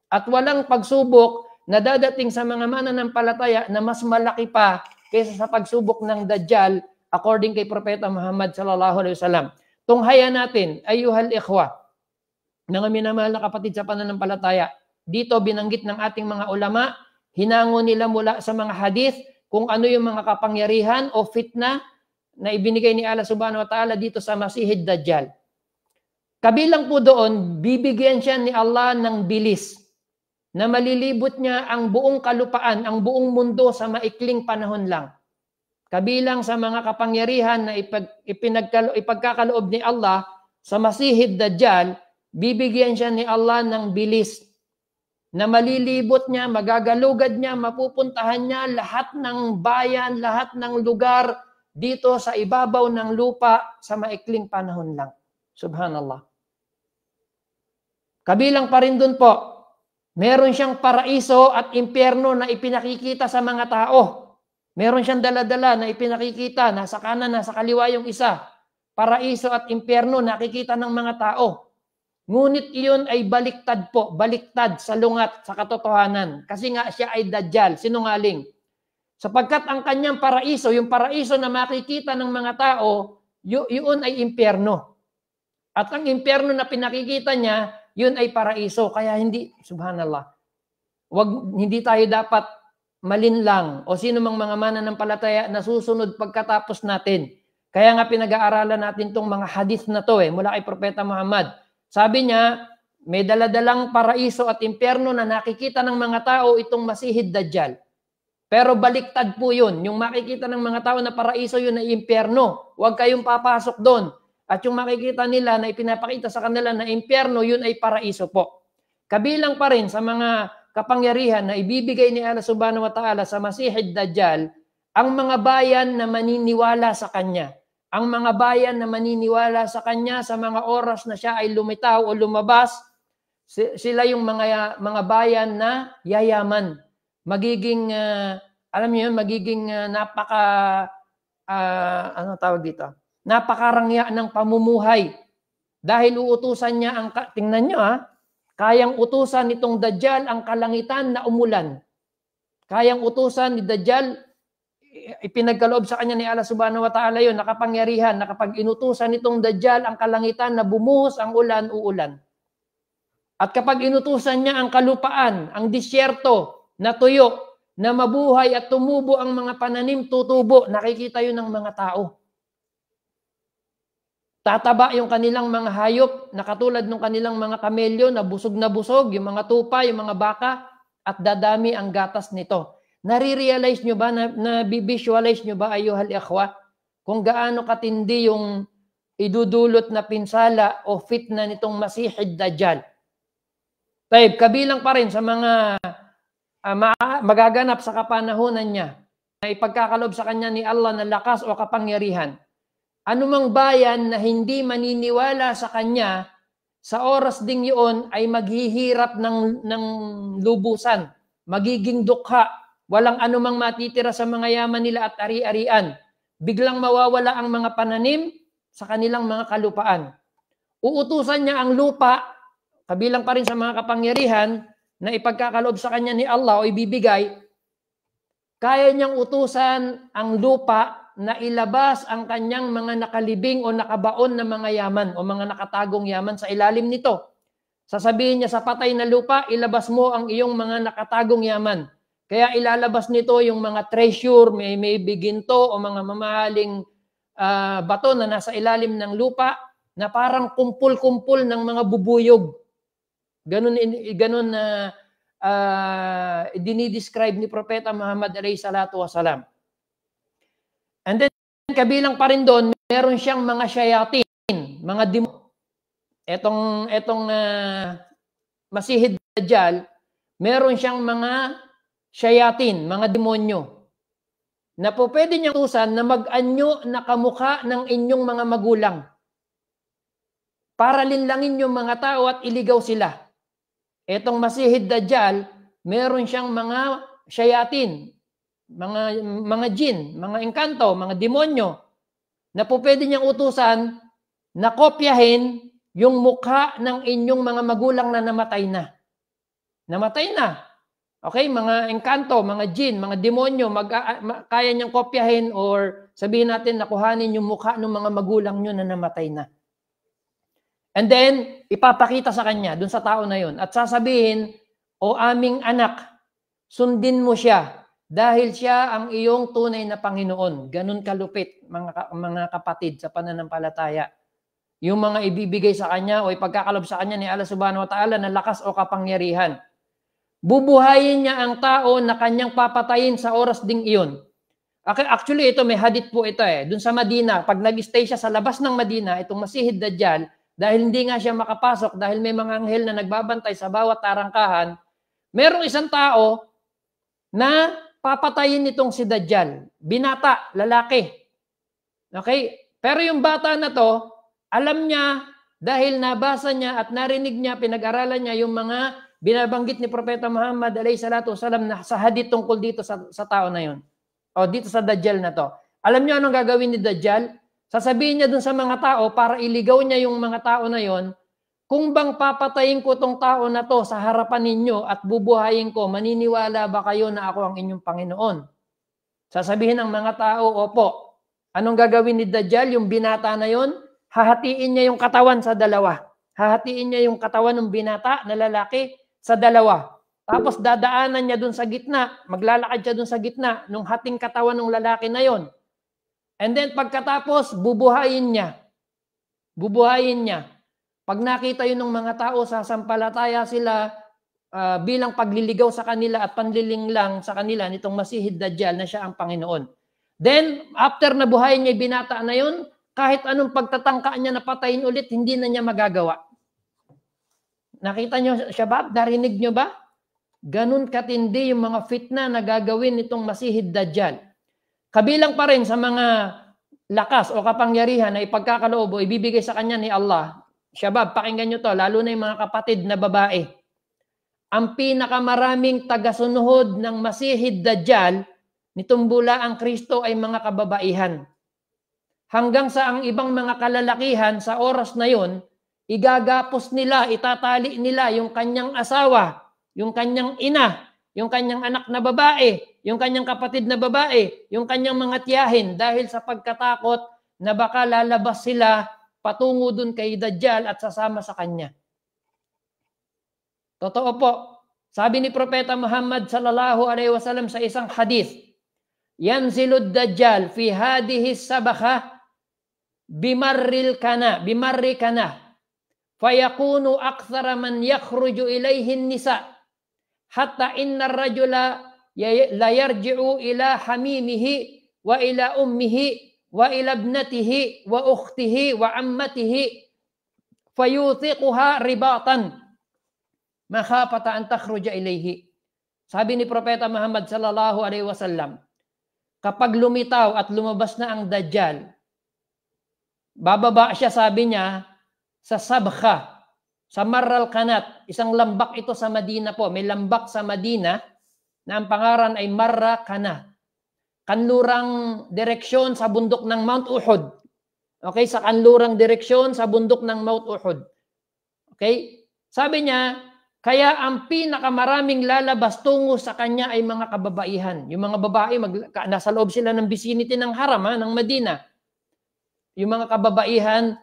At walang pagsubok na dadating sa mga mananampalataya na mas malaki pa kaysa sa pagsubok ng Dajjal according kay Propeta Muhammad sallallahu alaihi wasallam. Tunghayan natin, ayuhal ikhwa, mga minamahal na kapatid sa pananampalataya, dito binanggit ng ating mga ulama, hinango nila mula sa mga hadith kung ano yung mga kapangyarihan o fitna na ibinigay ni Allah subhanahu wa ta'ala dito sa Masihid Dajjal. Kabilang po doon, bibigyan siya ni Allah ng bilis na malilibot niya ang buong kalupaan, ang buong mundo sa maikling panahon lang. Kabilang sa mga kapangyarihan na ipagkakaloob ni Allah sa Masihid Dajjal, bibigyan siya ni Allah ng bilis na malilibot niya, magagalugad niya, mapupuntahan niya lahat ng bayan, lahat ng lugar dito sa ibabaw ng lupa sa maikling panahon lang. Subhanallah. Kabilang pa rin dun po, meron siyang paraiso at impyerno na ipinakikita sa mga tao. Meron siyang dala-dala na ipinakikita, nasa kanan, nasa kaliwa yung isa. Paraiso at impyerno nakikita ng mga tao. Ngunit iyon ay baliktad po, baliktad sa lungat, sa katotohanan. Kasi nga siya ay Dajjal, sinungaling. Sapagkat ang kanyang paraiso, yung paraiso na makikita ng mga tao, yun ay impyerno. At ang impyerno na pinakikita niya, yun ay paraiso. Kaya hindi, subhanallah, hindi tayo dapat malinlang o sino mang mga mananampalataya na susunod pagkatapos natin. Kaya nga pinag-aaralan natin tong mga hadith na to mula kay Propeta Muhammad. Sabi niya, may daladalang paraiso at impyerno na nakikita ng mga tao itong Masihid Dajjal. Pero baliktad po yun. Yung makikita ng mga tao na paraiso yun ay impyerno. Huwag kayong papasok doon. At yung makikita nila na ipinapakita sa kanila na impyerno, yun ay paraiso po. Kabilang pa rin sa mga kapangyarihan na ibibigay ni Allah Subhanahu wa Ta'ala sa Masihid Dajjal, ang mga bayan na maniniwala sa kanya. Ang mga bayan na maniniwala sa kanya sa mga oras na siya ay lumitaw o lumabas, sila yung mga bayan na yayaman. Magiging, alam niyo yun, magiging ano tawag dito? Napakarangya ng pamumuhay. Dahil uutusan niya ang, tingnan niyo kayang utusan nitong Dajjal ang kalangitan na umulan. Kayang utusan ni Dajjal, ipinagkaloob sa kanya ni Allah Subhanahu wa Ta'ala yun, nakapangyarihan, na kapag inutusan nitong Dajjal ang kalangitan na bumuhos ang ulan, uulan. At kapag inutusan niya ang kalupaan, ang disyerto na tuyo, na mabuhay at tumubo ang mga pananim, tutubo, nakikita yun ng mga tao. Tataba yung kanilang mga hayop na katulad ng kanilang mga kamelyo na busog, yung mga tupa, yung mga baka, at dadami ang gatas nito. Nare-realize nyo ba, na-visualize nyo ba, ayuhal ikhwa, kung gaano katindi yung idudulot na pinsala o fitna nitong Masihid Dajjal? Taib, kabilang pa rin sa mga magaganap sa kapanahunan niya na ipagkakalob sa kanya ni Allah na lakas o kapangyarihan. Anumang bayan na hindi maniniwala sa kanya, sa oras ding yun ay maghihirap ng lubusan, magiging dukha, walang anumang matitira sa mga yaman nila at ari-arian. Biglang mawawala ang mga pananim sa kanilang mga kalupaan. Uutusan niya ang lupa, kabilang pa rin sa mga kapangyarihan na ipagkakaloob sa kanya ni Allah o ibibigay, kaya niyang utusan ang lupa na ilabas ang kanyang mga nakalibing o nakabaon na mga yaman o mga nakatagong yaman sa ilalim nito. Sasabihin niya sa patay na lupa, ilabas mo ang iyong mga nakatagong yaman. Kaya ilalabas nito yung mga treasure, may biginto o mga mamahaling bato na nasa ilalim ng lupa na parang kumpul-kumpul ng mga bubuyog. Ganun na dinidescribe ni Propeta Muhammad alayhi salatu wasalam. And then, kabilang pa rin doon, meron siyang mga shayatin, mga demonyo. Etong Masihid Dajjal, meron siyang mga shayatin, mga demonyo, na po pwede niyang utusan na mag-anyo na kamukha ng inyong mga magulang para linlangin yung mga tao at iligaw sila. Etong Masihid Dajjal, meron siyang mga shayatin, mga jin, mga engkanto, mga demonyo, na po pwede niyang utusan na kopyahin yung mukha ng inyong mga magulang na namatay na. Namatay na. Okay, mga engkanto, mga jin, mga demonyo, kaya niyang kopyahin or sabihin natin nakuhanin yung mukha ng mga magulang nyo na namatay na. And then, ipapakita sa kanya, dun sa tao na yun, at sasabihin, o aming anak, sundin mo siya, dahil siya ang iyong tunay na Panginoon. Ganun kalupit, mga kapatid, sa pananampalataya. Yung mga ibibigay sa kanya o ipagkakalob sa kanya ni Allah Subhanahu wa Ta'ala na lakas o kapangyarihan. Bubuhayin niya ang tao na kanyang papatayin sa oras ding iyon. Actually, ito may hadith po ito Doon sa Madina, pag nag-stay siya sa labas ng Madina, itong Masihid Dajjal, dahil hindi nga siya makapasok, dahil may mga anghel na nagbabantay sa bawat tarangkahan, merong isang tao na papatayin nitong si Dajjal. Binata, lalaki. Okay? Pero yung bata na to, alam niya, dahil nabasa niya at narinig niya, pinag-aralan niya yung mga binabanggit ni Propeta Muhammad alayhi salatu wasalam na sa hadith tungkol dito sa tao na yun. O dito sa Dajjal na to. Alam niyo anong gagawin ni Dajjal? Sasabihin niya dun sa mga tao para iligaw niya yung mga tao na yon. Kung bang papatayin ko tong tao na to sa harapan ninyo at bubuhayin ko, maniniwala ba kayo na ako ang inyong Panginoon? Sasabihin ng mga tao, opo. Anong gagawin ni Dajjal? Yung binata na yon, hahatiin niya yung katawan sa dalawa. Hahatiin niya yung katawan ng binata na lalaki sa dalawa. Tapos dadaanan niya dun sa gitna, maglalakad siya dun sa gitna nung hating katawan ng lalaki na yon. And then pagkatapos, bubuhayin niya. Bubuhayin niya. Pag nakita yun ng mga tao, sasampalataya sila bilang pagliligaw sa kanila at panlilinglang sa kanila nitong Masihid Dajjal na siya ang Panginoon. Then, after na buhayin niya yung binata na yun, kahit anong pagtatangka niya na patayin ulit, hindi na niya magagawa. Nakita niyo, Shabab? Narinig niyo ba? Ganun katindi yung mga fitna na gagawin nitong Masihid Dajjal. Kabilang pa rin sa mga lakas o kapangyarihan na ipagkakaloob o ibibigay sa kanya ni Allah. Shabab, pakinggan nyo to, lalo na yung mga kapatid na babae. Ang pinakamaraming tagasunuhod ng Masihid Dajjal, nitong bulaang Kristo ay mga kababaihan. Hanggang sa ang ibang mga kalalakihan sa oras na yon, igagapos nila, itatali nila yung kanyang asawa, yung kanyang ina, yung kanyang anak na babae, yung kanyang kapatid na babae, yung kanyang mga tiyahin dahil sa pagkatakot na baka lalabas sila patungo dun kay Dajjal at sasama sa kanya. Totoo po. Sabi ni Propeta Muhammad sallallahu alaihi wasallam sa isang hadith, yanzilud Dajjal fi hadihi sabakha bimarri kana fayakunu akthara man yakhruju ilayhi nisa hatta inna ar-rajula la yarji'u ila hamimihi wa ila ummihi wa ila ibnatihi wa ukhtihi wa ammatihi fayuthiquha ribatan makhafata an takhruja ilayhi. Sabi ni Propeta Muhammad sallallahu alaihi wasallam, kapag lumitaw at lumabas na ang Dajjal, bababa siya, sabi niya, sa Sabkha, sa Marral Kanat, isang lambak ito sa Madina po. May lambak sa Madina na ang pangaran ay Marra Kana. Kanlurang direksyon sa bundok ng Mount Uhud. Okay, sa kanlurang direksyon sa bundok ng Mount Uhud. Okay? Sabi niya, kaya ang pinakamaraming lalabas tungo sa kanya ay mga kababaihan. Yung mga babae, nasa loob sila ng vicinity ng haram, ng Madina. Yung mga kababaihan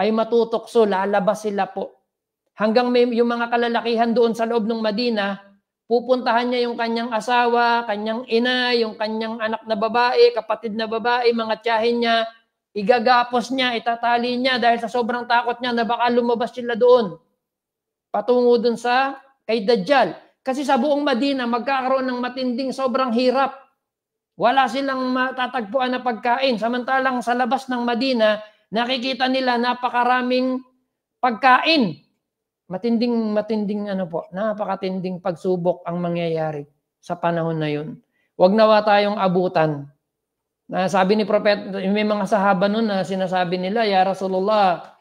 ay matutokso, lalabas sila po. Hanggang yung mga kalalakihan doon sa loob ng Madina, pupuntahan niya yung kanyang asawa, kanyang ina, yung kanyang anak na babae, kapatid na babae, mga tiyahin niya, igagapos niya, itatali niya dahil sa sobrang takot niya na baka lumabas sila doon. Patungo dun sa kay Dajjal. Kasi sa buong Madina, magkakaroon ng matinding sobrang hirap. Wala silang matatagpuan na pagkain. Samantalang sa labas ng Madina, nakikita nila napakaraming pagkain. Matinding napakatinding pagsubok ang mangyayari sa panahon na yun. Huwag nawa tayong abutan. Sabi ni Propeta, may mga sahaba nun na sinasabi nila, Ya Rasulullah,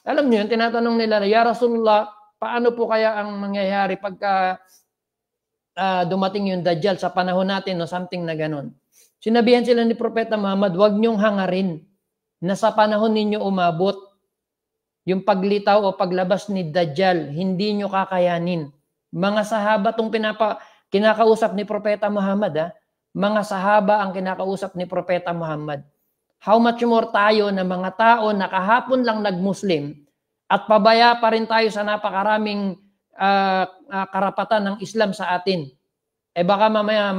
alam niyo yun, tinatanong nila, Ya Rasulullah, paano po kaya ang mangyayari pagka dumating yung Dajjal sa panahon natin o something na ganun. Sinabihan sila ni Propeta Muhammad, huwag niyong hangarin na sa panahon ninyo umabot yung paglitaw o paglabas ni Dajjal, hindi niyo kakayanin. Mga sahaba itong kinakausap ni Propeta Muhammad, mga sahaba ang kinakausap ni Propeta Muhammad. How much more tayo na mga tao na kahapon lang nag-Muslim at pabaya pa rin tayo sa napakaraming karapatan ng Islam sa atin. Baka mamaya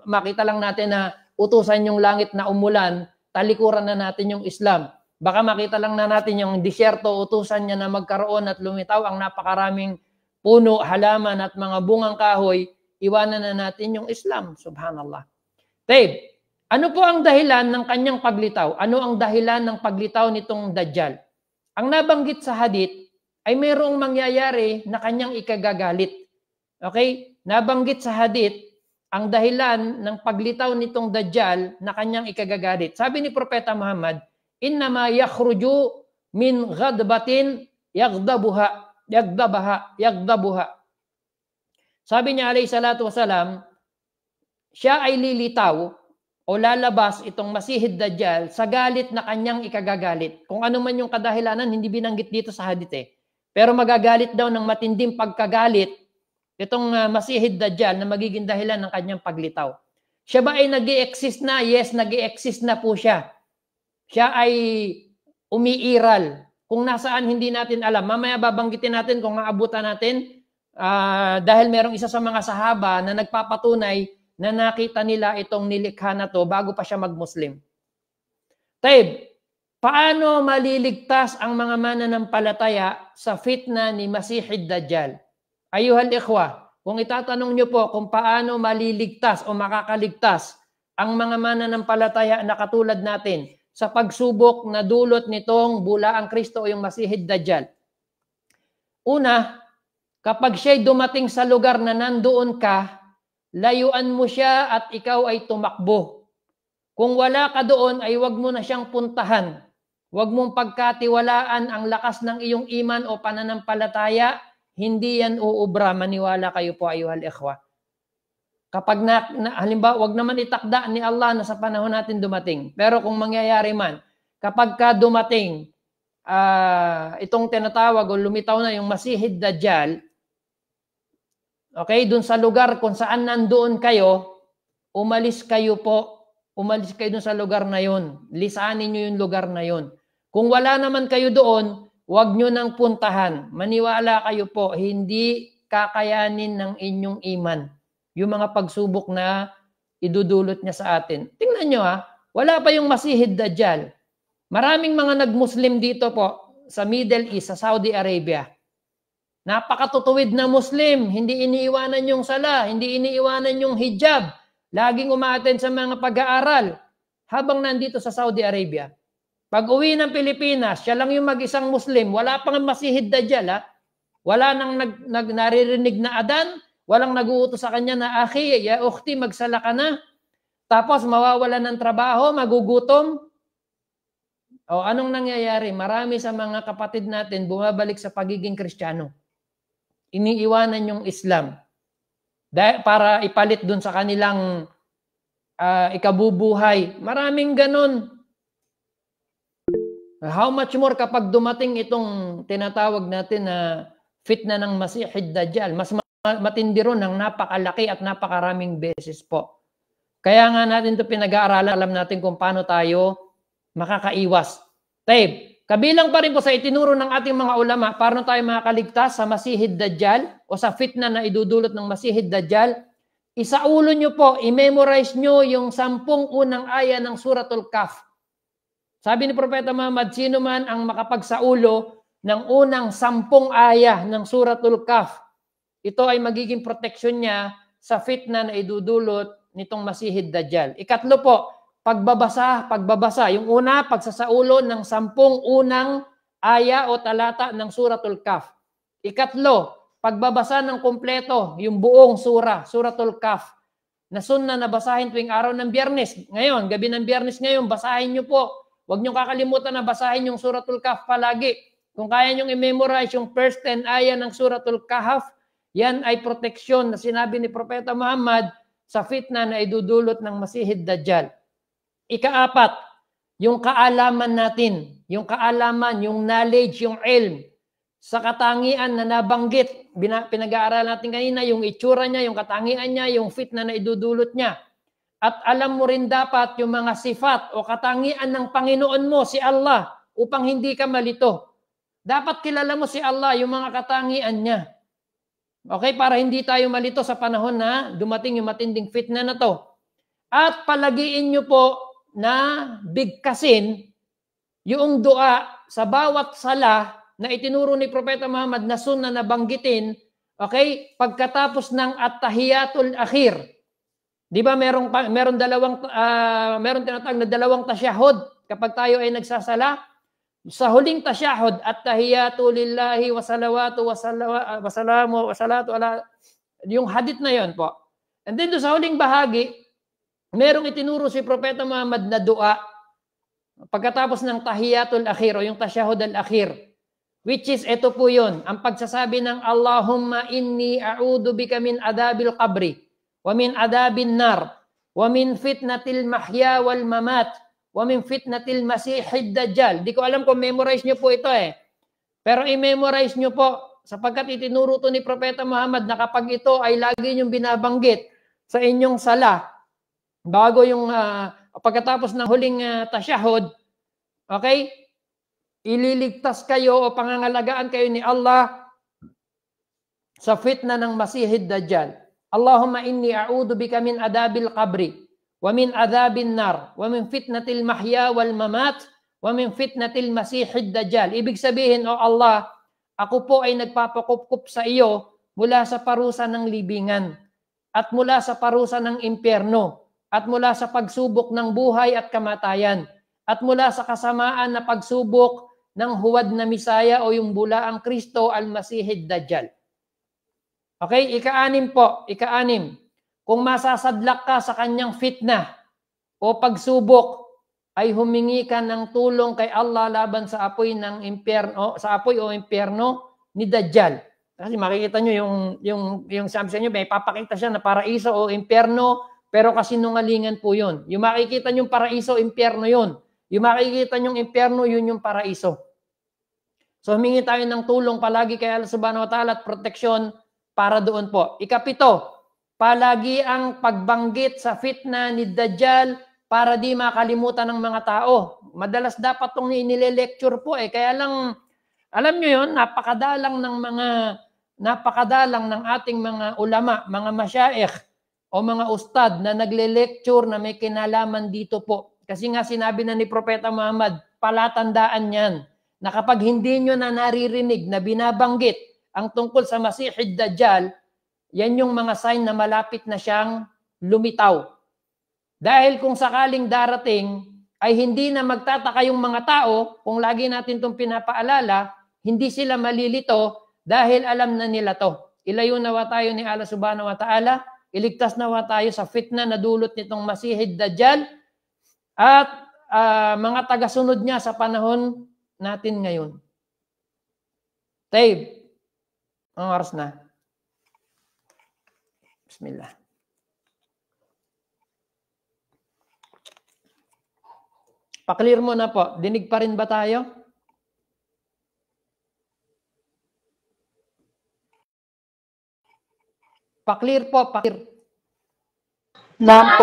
makita lang natin na utusan yung langit na umulan, talikuran na natin yung Islam. Baka makita lang na natin yung disyerto, utusan niya na magkaroon at lumitaw ang napakaraming puno, halaman at mga bungang kahoy, iwanan na natin yung Islam. Subhanallah. Taib. Ano po ang dahilan ng kanyang paglitaw? Ano ang dahilan ng paglitaw nitong Dajjal? Ang nabanggit sa hadith ay mayroong mangyayari na kanyang ikagagalit. Okay? Nabanggit sa hadith ang dahilan ng paglitaw nitong Dajjal na kanyang ikagagalit. Sabi ni Propeta Muhammad, innama yakhruju min ghadbatin yagdabaha. Sabi niya alayhi salatu wasalam, siya ay lilitaw o lalabas itong Masihid Dajjal sa galit na kanyang ikagagalit. Kung ano man yung kadahilanan, hindi binanggit dito sa hadith Pero magagalit daw ng matinding pagkagalit itong Masihid Dajjal na magiging dahilan ng kanyang paglitaw. Siya ba ay nag-i-exist na? Yes, nag-i-exist na po siya. Siya ay umiiral. Kung nasaan, hindi natin alam. Mamaya babanggitin natin kung maabutan natin dahil merong isa sa mga sahaba na nagpapatunay na nakita nila itong nilikha na to bago pa siya mag-Muslim. Taib, paano maliligtas ang mga mananampalataya sa fitna ni Masihid Dajjal? Ayuhal ikhwa, kung itatanong nyo po kung paano maliligtas o makakaligtas ang mga mananampalataya na katulad natin sa pagsubok na dulot nitong bulaang Kristo o yung Masihid Dajjal. Una, kapag siya'y dumating sa lugar na nandoon ka, layuan mo siya at ikaw ay tumakbo. Kung wala ka doon ay wag mo na siyang puntahan. Wag mong pagkatiwalaan ang lakas ng iyong iman o pananampalataya. Hindi yan uubra. Maniwala kayo po ayuhal ikhwa. Kapag halimbawa, wag naman itakda ni Allah na sa panahon natin dumating. Pero kung mangyayari man, kapag ka dumating, itong tinatawag o lumitaw na yung Masihid Dajjal, okay, dun sa lugar kung saan nandoon kayo, umalis kayo po. Umalis kayo dun sa lugar na yun. Lisanin nyo yung lugar na yun. Kung wala naman kayo doon, huwag nyo nang puntahan. Maniwala kayo po, hindi kakayanin ng inyong iman yung mga pagsubok na idudulot niya sa atin. Tingnan nyo wala pa yung Masihid Dajjal. Maraming mga nag-Muslim dito po sa Middle East, sa Saudi Arabia. Napakatutuwid na Muslim, hindi iniiwanan yung sala, hindi iniiwanan yung hijab. Laging umaattend sa mga pag-aaral habang nandito sa Saudi Arabia. Pag uwi ng Pilipinas, siya lang yung mag-isang Muslim, wala pang Masihid Dajjal. Wala nang naririnig na adan, walang nag-uutos sa kanya na, akhi, ya ukhti, magsala ka na. Tapos mawawalan ng trabaho, magugutom. O anong nangyayari? Marami sa mga kapatid natin bumabalik sa pagiging Kristiyano. Iniiwanan yung Islam para ipalit dun sa kanilang ikabubuhay. Maraming ganun. How much more kapag dumating itong tinatawag natin na fitna ng Masihid Dajjal, mas matindi ron ng napakalaki at napakaraming beses po. Kaya nga natin ito pinag-aaralan, alam natin kung paano tayo makakaiwas. Taib, kabilang pa rin po sa itinuro ng ating mga ulama, paano tayo makakaligtas sa Masihid Dajjal o sa fitna na idudulot ng Masihid Dajjal, isaulo nyo po, i-memorize nyo yung 10 unang aya ng Suratul Kahf. Sabi ni Propeta Muhammad, sino man ang makapagsaulo ng unang 10 aya ng Suratul Kahf, ito ay magiging proteksyon niya sa fitna na idudulot nitong Masihid Dajjal. Ikatlo po, pagbabasa. Yung una, pagsasaulo ng 10 unang aya o talata ng Suratul Kahf. Ikatlo, pagbabasa ng kumpleto, yung buong Suratul Kahf, na sunna na basahin tuwing araw ng Biyernes. Ngayon, gabi ng Biyernes ngayon, basahin nyo po. Huwag nyo kakalimutan na basahin yung Suratul Kahf palagi. Kung kaya nyo i-memorize yung first 10 aya ng Suratul Kahf, yan ay proteksyon na sinabi ni Propeta Muhammad sa fitna na idudulot ng Masihid Dajjal. Ikaapat, yung kaalaman natin, yung knowledge, yung ilm, sa katangian na nabanggit, pinag-aaral natin kanina, yung itsura niya, yung katangian niya, yung fitna na idudulot niya. At alam mo rin dapat yung mga sifat o katangian ng Panginoon mo, si Allah, upang hindi ka malito. Dapat kilala mo si Allah, yung mga katangian niya. Okay, para hindi tayo malito sa panahon na dumating yung matinding fitna na to. At palagiin nyo po na bigkasin yung dua sa bawat sala na itinuro ni Propeta Muhammad na sunna na banggitin, okay, pagkatapos ng at-tahiyatul akhir. Di ba meron tinatawag na dalawang tasyahud kapag tayo ay nagsasala? Sa huling tasyahud, at-tahiyatu lillahi wa salawatu wa salamu wa salatu ala, yung hadith na yon po. And then sa huling bahagi, merong itinuro si Propeta Muhammad na dua pagkatapos ng tahiyatul akhir o yung tasyahud al-akhir, which is ito po yun, ang pagsasabi ng Allahumma inni a'udhu bika min adabil qabri wa min adabin nar wa min fitnatil mahya wal mamat wa min fitnatil masihid dajjal. Di ko alam kung memorize nyo po ito pero i-memorize nyo po sapagkat itinuro to ni Propeta Muhammad na kapag ito ay lagi nyong binabanggit sa inyong sala bago yung pagkatapos ng huling tasyahud, okay, ililigtas kayo o pangangalagaan kayo ni Allah sa fitna ng Masihid Dajjal. Allahumma inni a'udhu bika min adabil qabri, wa min adhabin nar, wa min fitnatil mahya wal mamat, wa min fitnatil Masihid Dajjal. Ibig sabihin, O Allah, ako po ay nagpapakup-kup sa iyo mula sa parusa ng libingan, at mula sa parusa ng impyerno, at mula sa pagsubok ng buhay at kamatayan, at mula sa kasamaan na pagsubok ng huwad na Misaya o yung bulaang Kristo al-Masihid Dajjal. Okay, ika-anim po, ika-anim. Kung masasadlak ka sa kanyang fitna o pagsubok, ay humingi ka ng tulong kay Allah laban sa apoy ng impyerno, sa apoy o impyerno ni Dajjal. Kasi makikita nyo yung sabi sa inyo, may papakita siya na paraiso o impyerno, pero kasinungalingan po yun. Yung makikita nyo paraiso, impyerno yun. Yung makikita nyo impyerno, yun yung paraiso. So humingi tayo ng tulong palagi kay Allah subhanahu wa ta'ala at proteksyon para doon po. Ikapito, palagi ang pagbanggit sa fitna ni Dajjal para di makalimutan ng mga tao. Madalas dapat itong inile-lecture po kaya lang, alam nyo yun, napakadalang ng ating mga ulama, mga masyaikh o mga ustad na nagle-lecture na may kinalaman dito po. Kasi nga sinabi na ni Propeta Muhammad, palatandaan yan, na kapag hindi nyo na naririnig na binabanggit ang tungkol sa Masihid Dajjal, yan yung mga sign na malapit na siyang lumitaw. Dahil kung sakaling darating, ay hindi na magtataka yung mga tao, kung lagi natin itong pinapaalala, hindi sila malilito dahil alam na nila to. Ilayo nawa tayo ni Allah subhanahu wa ta'ala, iligtas nawa tayo sa fitna na dulot nitong Masihid Dajjal, at mga tagasunod niya sa panahon natin ngayon. Taib, ang oras na. Bismillah. Pa-clear mo na po. Dinig pa rin ba tayo? Pa-clear po, pa-clear. Naam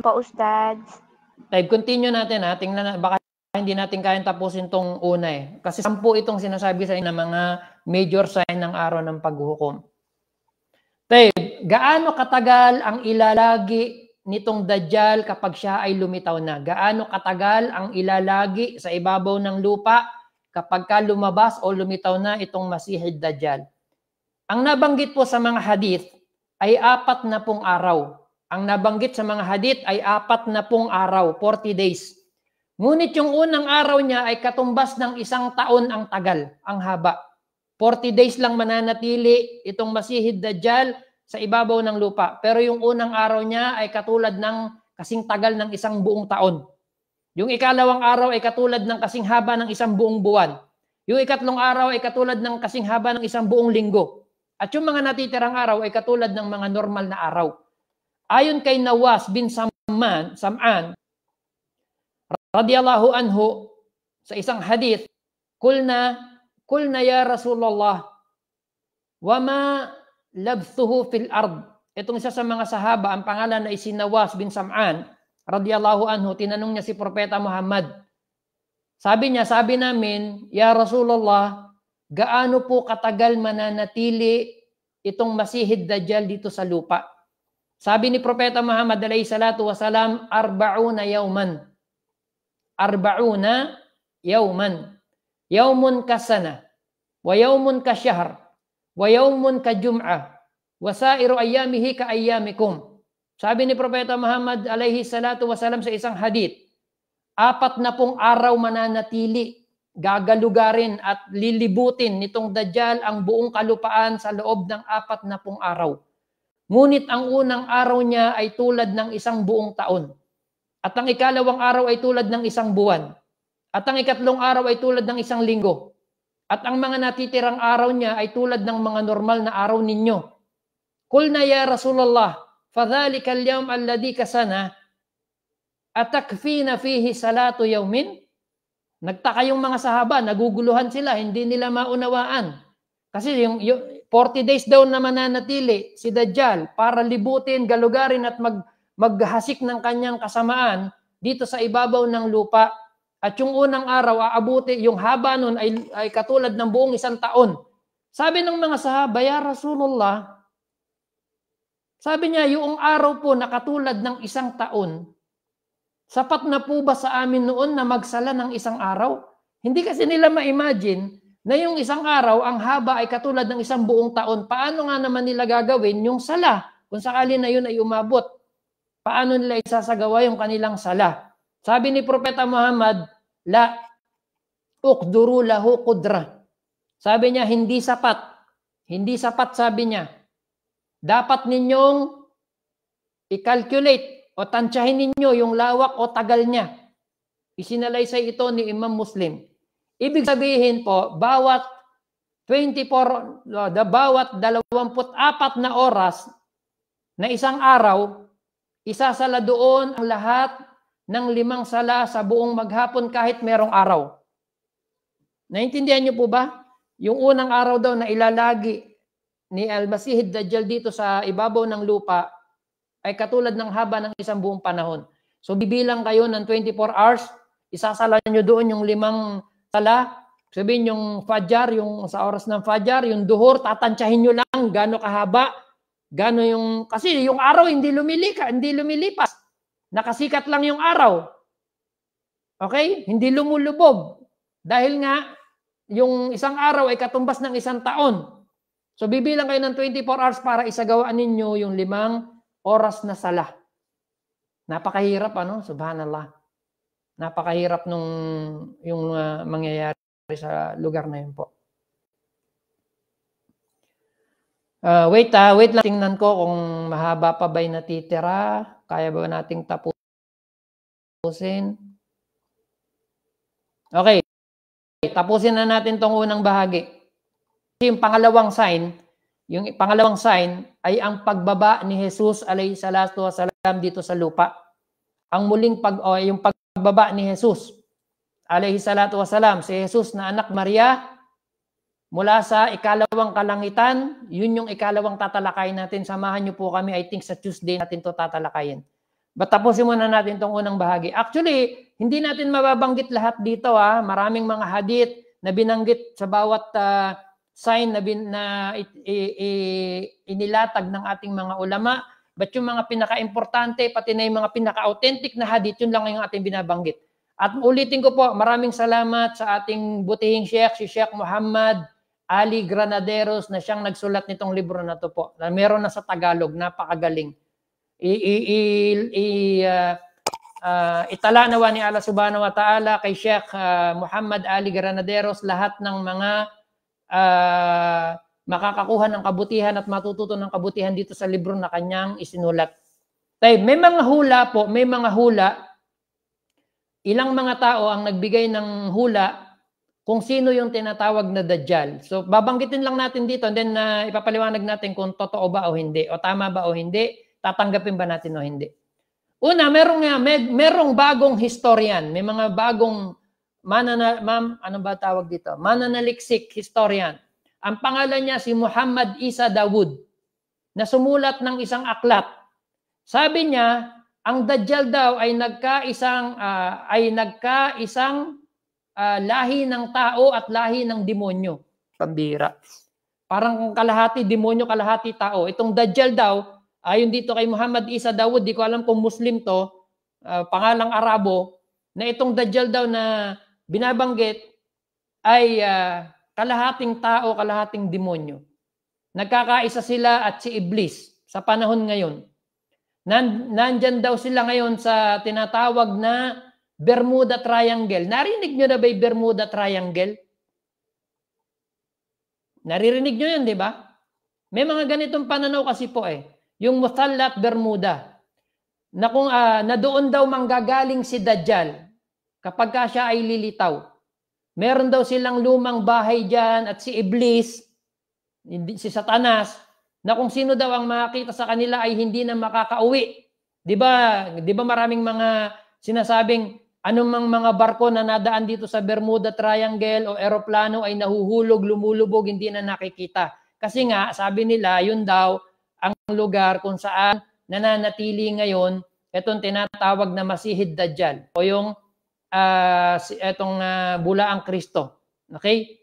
po, Ustads. Taib, continue natin ha. Tingnan na, baka hindi natin kayang tapusin tong una Kasi 10 itong sinasabi sa inyo ng mga major sign ng araw ng paghuhukom. Taib, gaano katagal ang ilalagi nitong Dajjal kapag siya ay lumitaw na? Gaano katagal ang ilalagi sa ibabaw ng lupa kapag ka lumabas o lumitaw na itong Masihid Dajjal? Ang nabanggit po sa mga hadith ay 40 araw. Ang nabanggit sa mga hadith ay 40 araw, 40 days. Ngunit yung unang araw niya ay katumbas ng 1 taon ang tagal, ang haba. 40 days lang mananatili itong Masihid Dajjal sa ibabaw ng lupa. Pero yung unang araw niya ay katulad ng kasing tagal ng 1 buong taon. Yung ikalawang araw ay katulad ng kasing haba ng 1 buong buwan. Yung ikatlong araw ay katulad ng kasing haba ng 1 buong linggo. At yung mga natitirang araw ay katulad ng mga normal na araw. Ayon kay Nawas bin Sam'an, radiyallahu anhu, sa isang hadith, kulna ya Rasulullah, wama labthuhu fil ard. Itong isa sa mga sahaba, ang pangalan ay si Nawas bin Sam'an, radiyallahu anhu, tinanong niya si Propeta Muhammad. Sabi namin, ya Rasulullah, gaano po katagal mananatili itong Masihid Dajjal dito sa lupa? Sabi ni Propeta Muhammad alayhi salatu wasalam, 40 yawman. 40 yawman. Yawmun kasana, wa yawmun kasyahr, wa yawmun kajum'ah, wa sairu ayyamihi ka ayyamikum. Sabi ni Propeta Muhammad alayhi salatu wasalam sa isang hadith, 40 araw mananatili, gagalugarin at lilibutin nitong Dajjal ang buong kalupaan sa loob ng 40 araw. Ngunit ang unang araw niya ay tulad ng 1 buong taon. At ang ikalawang araw ay tulad ng 1 buwan. At ang ikatlong araw ay tulad ng 1 linggo. At ang mga natitirang araw niya ay tulad ng mga normal na araw ninyo. Kulna ya Rasulullah, fadhalika al-yawm alladhi kasana, atakfina fihi salatu yawmin? Nagtaka yung mga sahaba, naguguluhan sila, hindi nila maunawaan. Kasi yung 40 days daw na mananatili si Dajjal para libutin, galugarin at maghasik ng kanyang kasamaan dito sa ibabaw ng lupa. At yung unang araw, aabuti, yung haba nun ay katulad ng buong 1 taon. Sabi ng mga sahaba, ya Rasulullah, sabi niya, yung araw po na katulad ng isang taon, sapat na po ba sa amin noon na magsala ng isang araw? Hindi kasi nila ma-imagine na yung isang araw, ang haba ay katulad ng isang buong taon. Paano nga naman nila gagawin yung sala? Kung sakali na yun ay umabot, paano nila isasagawa yung kanilang sala? Sabi ni Propeta Muhammad, la uqduru lahu qudra. Sabi niya, hindi sapat. Hindi sapat, sabi niya. Dapat ninyong i-calculate o tansyahin ninyo yung lawak o tagal niya. Isinalaysay ito ni Imam Muslim. Ibig sabihin po, bawat 24 na oras na isang araw, isasala doon ang lahat ng 5 sala sa buong maghapon kahit merong araw. Naintindihan niyo po ba? Yung unang araw daw na ilalagi ni Al-Masih Dajjal dito sa ibabaw ng lupa ay katulad ng haba ng isang buong panahon. So bibilang kayo ng 24 hours, isasala nyo doon yung 5 sala. Sabihin yung Fajr, yung sa oras ng Fajr, yung Duhur, tatansyahin nyo lang gaano kahaba, gaano yung, kasi yung araw hindi lumilipas. Nakasikat lang yung araw. Okay? Hindi lumulubog. Dahil nga, yung isang araw ay katumbas ng isang taon. So bibilang kayo ng 24 hours para isagawaan ninyo yung 5 oras na sala. Napakahirap, ano? Subhanallah. Napakahirap nung yung mangyayari sa lugar na yun po. Wait lang. Tingnan ko kung mahaba pa ba'y natitira. Kaya ba nating tapusin? Okay. Tapusin na natin tong unang bahagi. Yung pangalawang sign ay ang pagbaba ni Jesus alayhi salatu wasalam dito sa lupa. Ang muling yung pagbaba ni Jesus alayhi salatu wasalam, si Jesus na anak Maria mula sa ikalawang kalangitan, yun yung ikalawang tatalakayin natin. Samahan niyo po kami, I think sa Tuesday natin to tatalakayin. But tapusin muna natin tong unang bahagi. Actually, hindi natin mababanggit lahat dito. Maraming mga hadith na binanggit sa bawat sign na inilatag ng ating mga ulama. But yung mga pinaka-importante, pati na yung mga pinaka-authentic na hadith, yun lang yung ating binabanggit. At ulitin ko po, maraming salamat sa ating butihing Sheikh, si Sheikh Muhammad Ali Granaderos, na siyang nagsulat nitong libro na to po. Na meron na sa Tagalog, napakagaling. Itala nawa ni Allah subhanahu wa ta'ala kay Sheikh Muhammad Ali Granaderos lahat ng mga makakakuha ng kabutihan at matututo ng kabutihan dito sa libro na kanyang isinulat. May mga hula po, ilang mga tao ang nagbigay ng hula kung sino yung tinatawag na Dajjal. So babanggitin lang natin dito and then ipapaliwanag natin kung totoo ba o hindi, o tama ba o hindi, tatanggapin ba natin o hindi. Una, merong bagong historian, may mga bagong mananaliksik historian. Ang pangalan niya si Muhammad Isa Dawood, na sumulat ng isang aklat. Sabi niya, ang Dajjal daw ay nagkaisang lahi ng tao at lahi ng demonyo. Pambira. Parang kalahati demonyo, kalahati tao. Itong Dajjal daw, ayon dito kay Muhammad Isa Dawood, di ko alam kung Muslim to, pangalang Arabo, na itong Dajjal daw na binabanggit ay kalahating tao, kalahating demonyo. Nagkakaisa sila at si Iblis sa panahon ngayon. Nandyan daw sila ngayon sa tinatawag na Bermuda Triangle. Narinig nyo na ba yung Bermuda Triangle? Naririnig nyo yun, di ba? May mga ganitong pananaw kasi po Yung Muthallat Bermuda. Na doon daw manggagaling si Dajjal kapag siya ay lilitaw. Meron daw silang lumang bahay dyan at si Iblis, si Satanas, na kung sino daw ang makakita sa kanila ay hindi na makakauwi. Di ba maraming mga sinasabing anumang mga barko na nadaan dito sa Bermuda Triangle o eroplano ay nahuhulog, lumulubog, hindi na nakikita. Kasi nga, sabi nila, yun daw ang lugar kung saan nananatili ngayon itong tinatawag na Masihid Dajjal o yung bulaang Kristo. Okay?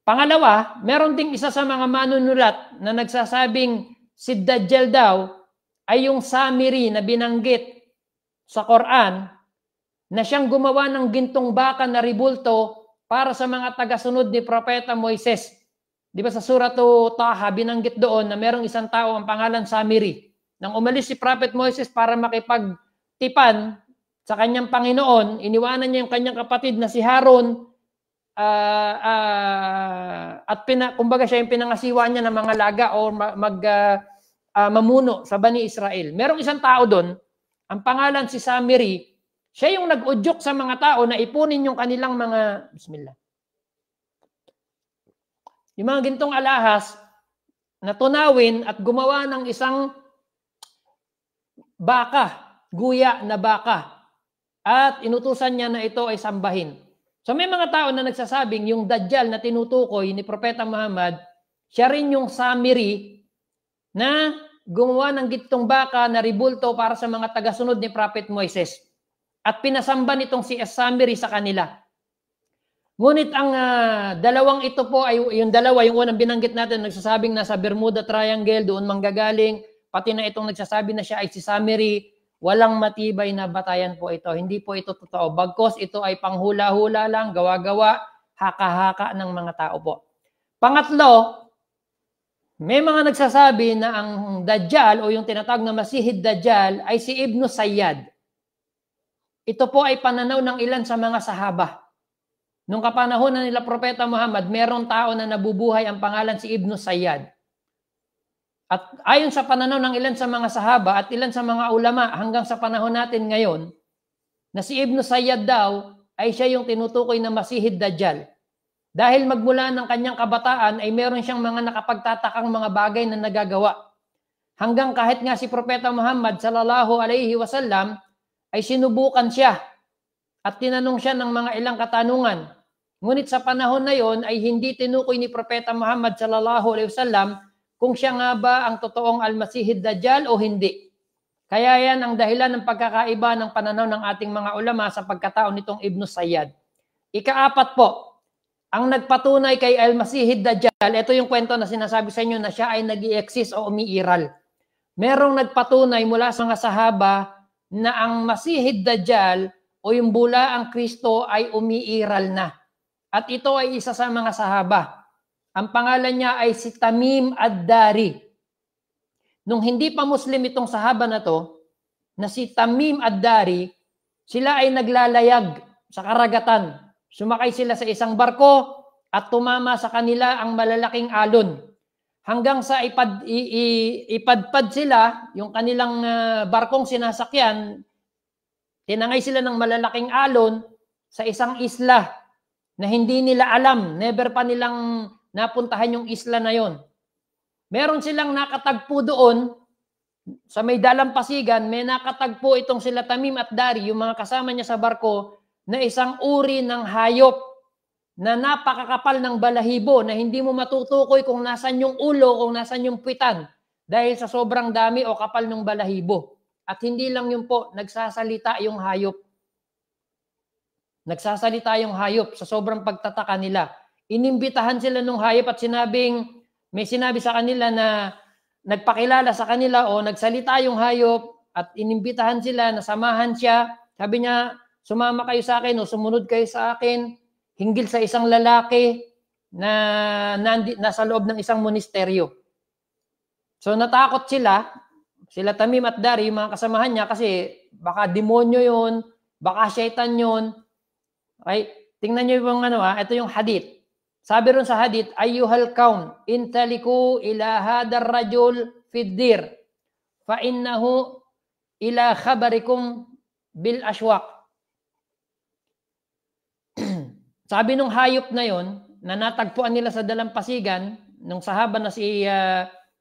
Pangalawa, meron ding isa sa mga manunulat na nagsasabing si Dajjal daw ay yung Samiri na binanggit sa Quran na siyang gumawa ng gintong baka na ribulto para sa mga tagasunod ni Propeta Moises. Di ba sa suratu Taha, binanggit doon na merong isang tao ang pangalan Samiri. Nang umalis si Prophet Moises para makipagtipan sa kanyang Panginoon, iniwanan niya yung kanyang kapatid na si Harun at kumbaga siya yung pinangasiwa niya ng mga laga o mamuno sa Bani Israel. Merong isang tao doon, ang pangalan si Samiri, siya yung nag-udyok sa mga tao na ipunin yung kanilang mga, bismillah, yung mga gintong alahas na tunawin at gumawa ng isang baka, guya na baka. At inutusan niya na ito ay sambahin. So may mga tao na nagsasabing yung Dajjal na tinutukoy ni Propeta Muhammad, siya rin yung Samiri na gumawa ng gintong baka na ribulto para sa mga tagasunod ni Prophet Moises. At pinasamba nitong si Samiri sa kanila. Ngunit ang dalawang ito po ay yung dalawa, yung unang binanggit natin, nagsasabing nasa Bermuda Triangle, doon manggagaling, pati na itong nagsasabi na siya ay si Samiri, walang matibay na batayan po ito. Hindi po ito totoo. Bagkos ito ay panghula-hula lang, gawa-gawa, haka-haka ng mga tao po. Pangatlo, may mga nagsasabi na ang Dajjal o yung tinatawag na Masihid Dajjal ay si Ibn Sayyad. Ito po ay pananaw ng ilan sa mga sahaba. Nung kapanahonan nila Propeta Muhammad, merong tao na nabubuhay ang pangalan si Ibn Sayyad. At ayon sa pananaw ng ilan sa mga sahaba at ilan sa mga ulama hanggang sa panahon natin ngayon, na si Ibn Sayyad daw ay siya yung tinutukoy na Masihid Dajjal. Dahil magmula ng kanyang kabataan ay meron siyang mga nakapagtatakang mga bagay na nagagawa. Hanggang kahit nga si Propeta Muhammad sallallahu alaihi wasallam ay sinubukan siya at tinanong siya ng mga ilang katanungan. Ngunit sa panahon na yon ay hindi tinukoy ni Propeta Muhammad sallallahu alaihi wasallam kung siya nga ba ang totoong Al-Masihid Dajjal o hindi. Kaya yan ang dahilan ng pagkakaiba ng pananaw ng ating mga ulama sa pagkatao nitong Ibn Sayyad. Ikaapat po, ang nagpatunay kay Al-Masihid Dajjal, ito yung kwento na sinasabi sa inyo na siya ay nag-i-exist o umiiral. Merong nagpatunay mula sa mga sahaba na ang Masihid Dajjal o yung bulaang Kristo ay umiiral na. At ito ay isa sa mga sahaba. Ang pangalan niya ay si Tamim ad-Dari. Nung hindi pa Muslim itong sahaba na to, na si Tamim ad-Dari, sila ay naglalayag sa karagatan. Sumakay sila sa isang barko at tumama sa kanila ang malalaking alon. Hanggang sa ipadpad sila, yung kanilang barkong sinasakyan, tinangay sila ng malalaking alon sa isang isla na hindi nila alam, never pa nilang napuntahan yung isla na yon. Meron silang nakatagpo doon, sa may dalampasigan, may nakatagpo itong sila Tamim at Dari, yung mga kasama niya sa barko, na isang uri ng hayop na napakakapal ng balahibo na hindi mo matutukoy kung nasan yung ulo, kung nasan yung puwitan, dahil sa sobrang dami o kapal ng balahibo. At hindi lang yun po, nagsasalita yung hayop. Nagsasalita yung hayop sa sobrang pagtataka nila. Inimbitahan sila nung hayop at may sinabi sa kanila na nagpakilala sa kanila o nagsalita yung hayop at inimbitahan sila na samahan siya. Sabi niya, sumama kayo sa akin o sumunod kayo sa akin hinggil sa isang lalaki na nasa loob ng isang monasteryo. So natakot sila Tamim at Dari, yung mga kasamahan niya, kasi baka demonyo yun, baka syaitan yun. Okay? Tingnan niyo yung ito yung hadith. Sabi ron sa hadith, ayyuhal kaun, intaliku ila hadar rajul fiddir, fa innahu ila khabarikum bil ashwaq. Sabi nung hayop na yon, na natagpuan nila sa dalampasigan, nung sahaba na si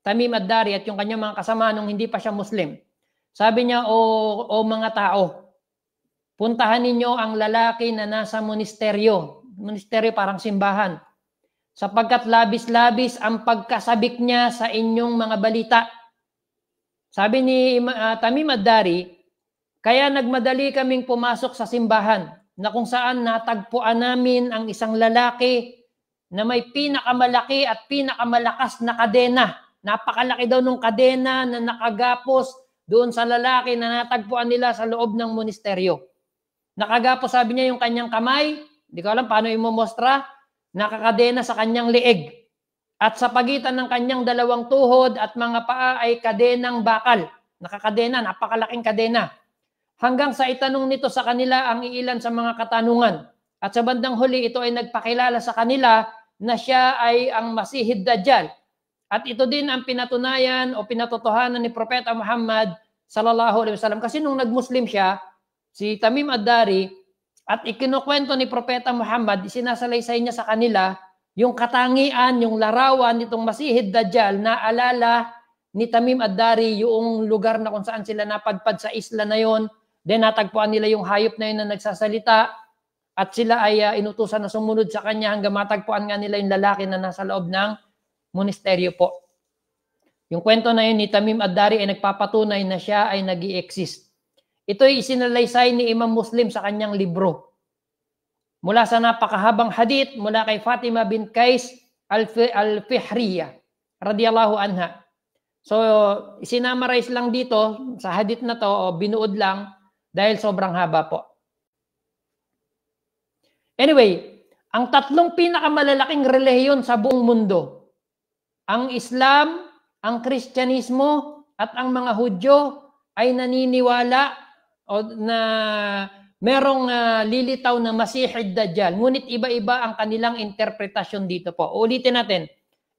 Tamim ad-Dari at yung kanyang mga kasama nung hindi pa siya Muslim. Sabi niya, o mga tao, puntahan ninyo ang lalaki na nasa monasteryo. Monasteryo parang simbahan. Sapagkat labis-labis ang pagkasabik niya sa inyong mga balita. Sabi ni Tamim ad-Dari, kaya nagmadali kaming pumasok sa simbahan na kung saan natagpuan namin ang isang lalaki na may pinakamalaki at pinakamalakas na kadena. Napakalaki daw nung kadena na nakagapos doon sa lalaki na natagpuan nila sa loob ng monasteryo. Nakagapos, sabi niya, yung kanyang kamay, hindi ko alam paano imomostra, nakakadena sa kanyang leeg. At sa pagitan ng kanyang dalawang tuhod at mga paa ay kadenang bakal. Nakakadena, napakalaking kadena. Hanggang sa itanong nito sa kanila ang iilan sa mga katanungan. At sa bandang huli, ito ay nagpakilala sa kanila na siya ay ang Masihid Dajjal. At ito din ang pinatunayan o pinatotohanan ni Propeta Muhammad sallallahu alaihi wasallam. Kasi nung nag-Muslim siya, si Tamim ad-Dari, at ikinukwento ni Propeta Muhammad, sinasalaysay niya sa kanila yung katangian, yung larawan nitong Masihid Dajjal na alala ni Tamim ad-Dari yung lugar na kung saan sila napadpad sa isla na yon. Then natagpuan nila yung hayop na yun na nagsasalita at sila ay inutusan na sumunod sa kanya hanggang matagpuan nga nila yung lalaki na nasa loob ng monasteryo po. Yung kwento na yun ni Tamim ad-Dari ay nagpapatunay na siya ay nag-i-exist. Ito'y isinalaysay ni Imam Muslim sa kanyang libro. Mula sa napakahabang hadith mula kay Fatima bin Qais al-Fihriya radiyallahu anha. So, isinamarize lang dito sa hadith na to o binuod lang dahil sobrang haba po. Anyway, ang tatlong pinakamalalaking relihiyon sa buong mundo, ang Islam, ang Kristyanismo, at ang mga Hudyo ay naniniwala o na merong lilitaw na Masihid Dajjal. Ngunit iba-iba ang kanilang interpretasyon dito po. Ulitin natin.